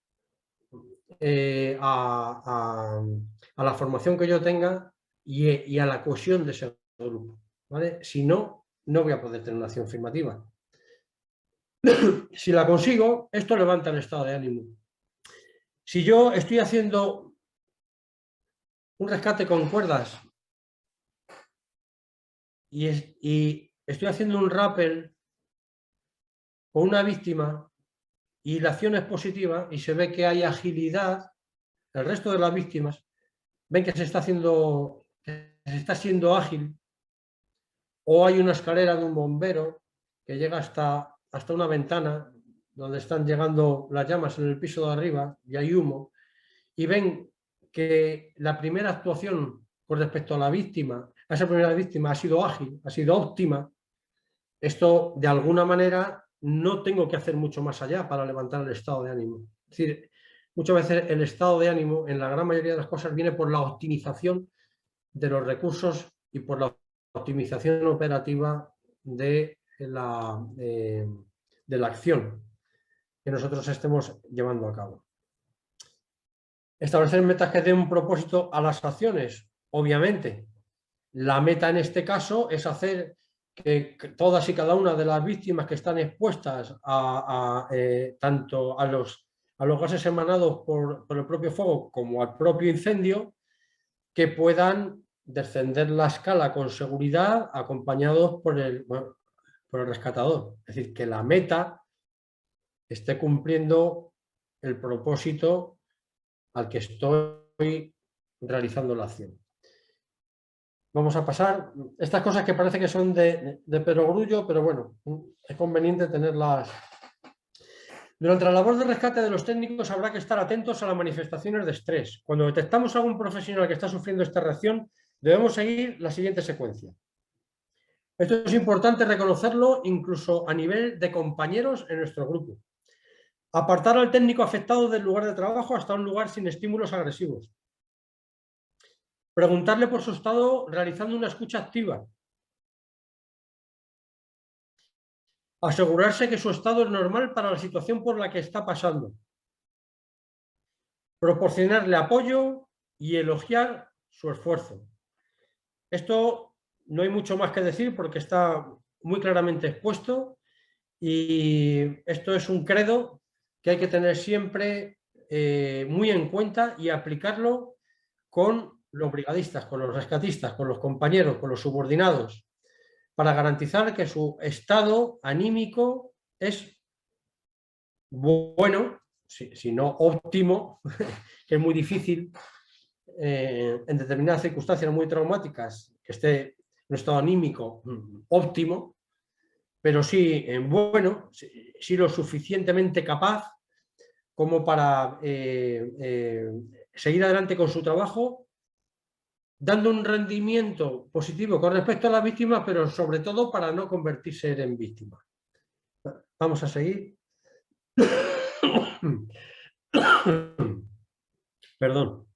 a la formación que yo tenga y a la cohesión de ese grupo, ¿vale? Si no, no voy a poder tener una acción afirmativa. Si la consigo, esto levanta el estado de ánimo. Si yo estoy haciendo un rescate con cuerdas y estoy haciendo un rappel con una víctima y la acción es positiva y se ve que hay agilidad, el resto de las víctimas ven que se está siendo ágil, o hay una escalera de un bombero que llega hasta una ventana donde están llegando las llamas en el piso de arriba y hay humo, y ven que la primera actuación con respecto a la víctima, a esa primera víctima, ha sido ágil, ha sido óptima. Esto, de alguna manera, no tengo que hacer mucho más allá para levantar el estado de ánimo. Es decir, muchas veces el estado de ánimo, en la gran mayoría de las cosas, viene por la optimización de los recursos y por la optimización operativa de la acción que nosotros estemos llevando a cabo. Establecer metas que den un propósito a las acciones. Obviamente, la meta en este caso es hacer que todas y cada una de las víctimas que están expuestas tanto a los gases emanados por el propio fuego como al propio incendio, que puedan descender la escala con seguridad acompañados por el rescatador. Es decir, que la meta esté cumpliendo el propósito al que estoy realizando la acción. Vamos a pasar estas cosas que parece que son de perogrullo, pero bueno, es conveniente tenerlas. Durante la labor de rescate de los técnicos habrá que estar atentos a las manifestaciones de estrés. Cuando detectamos a algún profesional que está sufriendo esta reacción, debemos seguir la siguiente secuencia. Esto es importante reconocerlo incluso a nivel de compañeros en nuestro grupo. Apartar al técnico afectado del lugar de trabajo hasta un lugar sin estímulos agresivos. Preguntarle por su estado realizando una escucha activa. Asegurarse que su estado es normal para la situación por la que está pasando. Proporcionarle apoyo y elogiar su esfuerzo. Esto no hay mucho más que decir porque está muy claramente expuesto y esto es un credo que hay que tener siempre muy en cuenta y aplicarlo con los brigadistas, con los rescatistas, con los compañeros, con los subordinados, para garantizar que su estado anímico es bueno, si no óptimo, que es muy difícil en determinadas circunstancias muy traumáticas que esté en un estado anímico óptimo, pero sí bueno, sí lo suficientemente capaz como para seguir adelante con su trabajo, dando un rendimiento positivo con respecto a las víctimas, pero sobre todo para no convertirse en víctima. Vamos a seguir. Perdón.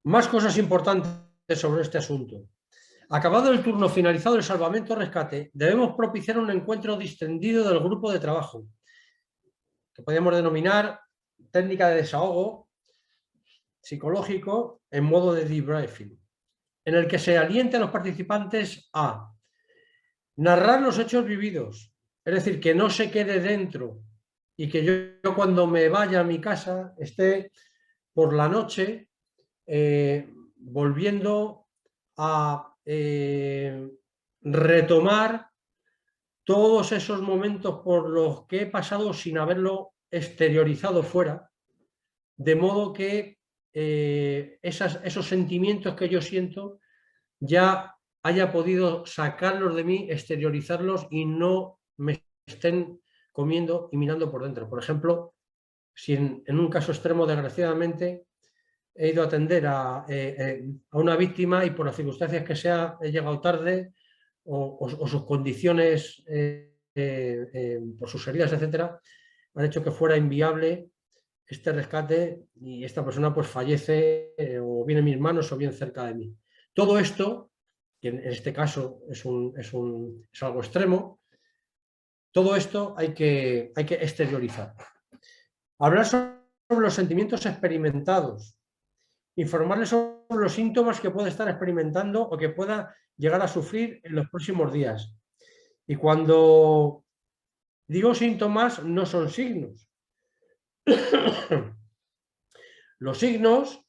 Más cosas importantes sobre este asunto. Acabado el turno, finalizado el salvamento-rescate, debemos propiciar un encuentro distendido del grupo de trabajo, que podemos denominar técnica de desahogo psicológico en modo de debriefing, en el que se aliente a los participantes a narrar los hechos vividos, es decir, que no se quede dentro y que yo cuando me vaya a mi casa esté por la noche volviendo a retomar todos esos momentos por los que he pasado sin haberlo exteriorizado fuera, de modo que esos sentimientos que yo siento ya haya podido sacarlos de mí, exteriorizarlos y no me estén comiendo y minando por dentro. Por ejemplo, si en un caso extremo, desgraciadamente, he ido a atender a una víctima y por las circunstancias que sea he llegado tarde o sus condiciones, por sus heridas, etcétera, han hecho que fuera inviable este rescate y esta persona pues fallece o bien en mis manos o bien cerca de mí. Todo esto, que en este caso es algo extremo, todo esto hay que exteriorizar. Hablar sobre los sentimientos experimentados, informarle sobre los síntomas que puede estar experimentando o que pueda llegar a sufrir en los próximos días. Y cuando digo síntomas, no son signos. Los signos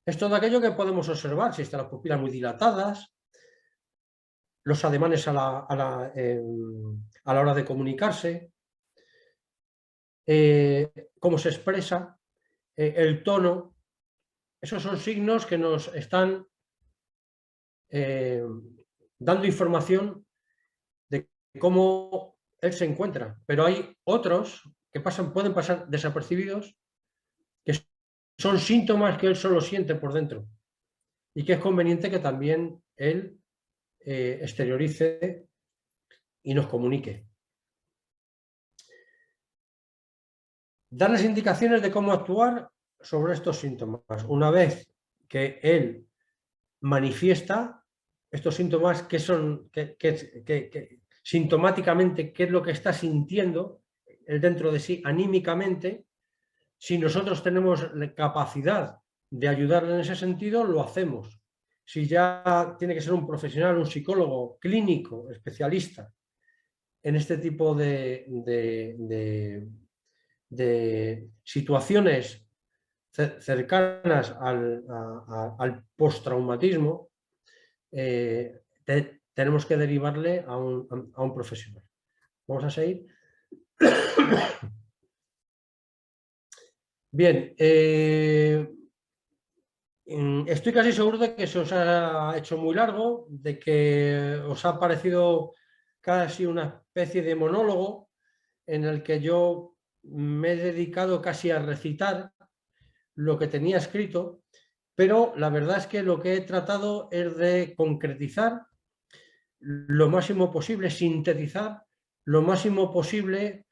es todo aquello que podemos observar, si están las pupilas muy dilatadas, los ademanes a la hora de comunicarse, cómo se expresa, el tono. Esos son signos que nos están dando información de cómo él se encuentra. Pero hay otros que pueden pasar desapercibidos, que son síntomas que él solo siente por dentro y que es conveniente que también él exteriorice y nos comunique. Darles indicaciones de cómo actuar sobre estos síntomas. Una vez que él manifiesta estos síntomas, que son sintomáticamente qué es lo que está sintiendo él dentro de sí, anímicamente, si nosotros tenemos la capacidad de ayudarle en ese sentido, lo hacemos. Si ya tiene que ser un profesional, un psicólogo clínico, especialista en este tipo de situaciones cercanas al postraumatismo, tenemos que derivarle a un profesional. Vamos a seguir. Bien, estoy casi seguro de que se os ha hecho muy largo, de que os ha parecido casi una especie de monólogo en el que yo me he dedicado casi a recitar lo que tenía escrito, pero la verdad es que lo que he tratado es de concretizar lo máximo posible, sintetizar lo máximo posible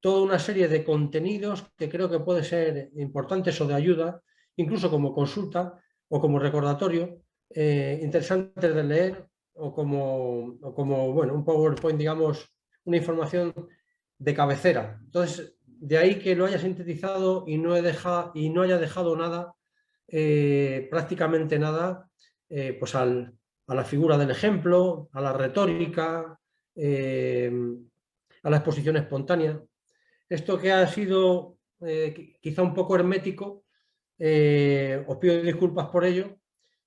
toda una serie de contenidos que creo que pueden ser importantes o de ayuda, incluso como consulta o como recordatorio, interesantes de leer o como bueno, un PowerPoint, digamos, una información de cabecera. Entonces, de ahí que lo haya sintetizado y no haya dejado nada, prácticamente nada, pues a la figura del ejemplo, a la retórica, a la exposición espontánea. Esto que ha sido quizá un poco hermético, os pido disculpas por ello.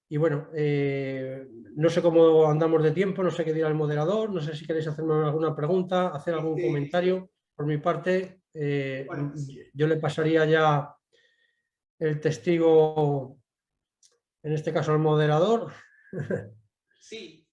Y bueno, no sé cómo andamos de tiempo, no sé qué dirá el moderador, no sé si queréis hacerme alguna pregunta, hacer algún comentario. Por mi parte, Bueno. yo le pasaría ya el testigo, en este caso al moderador. Sí,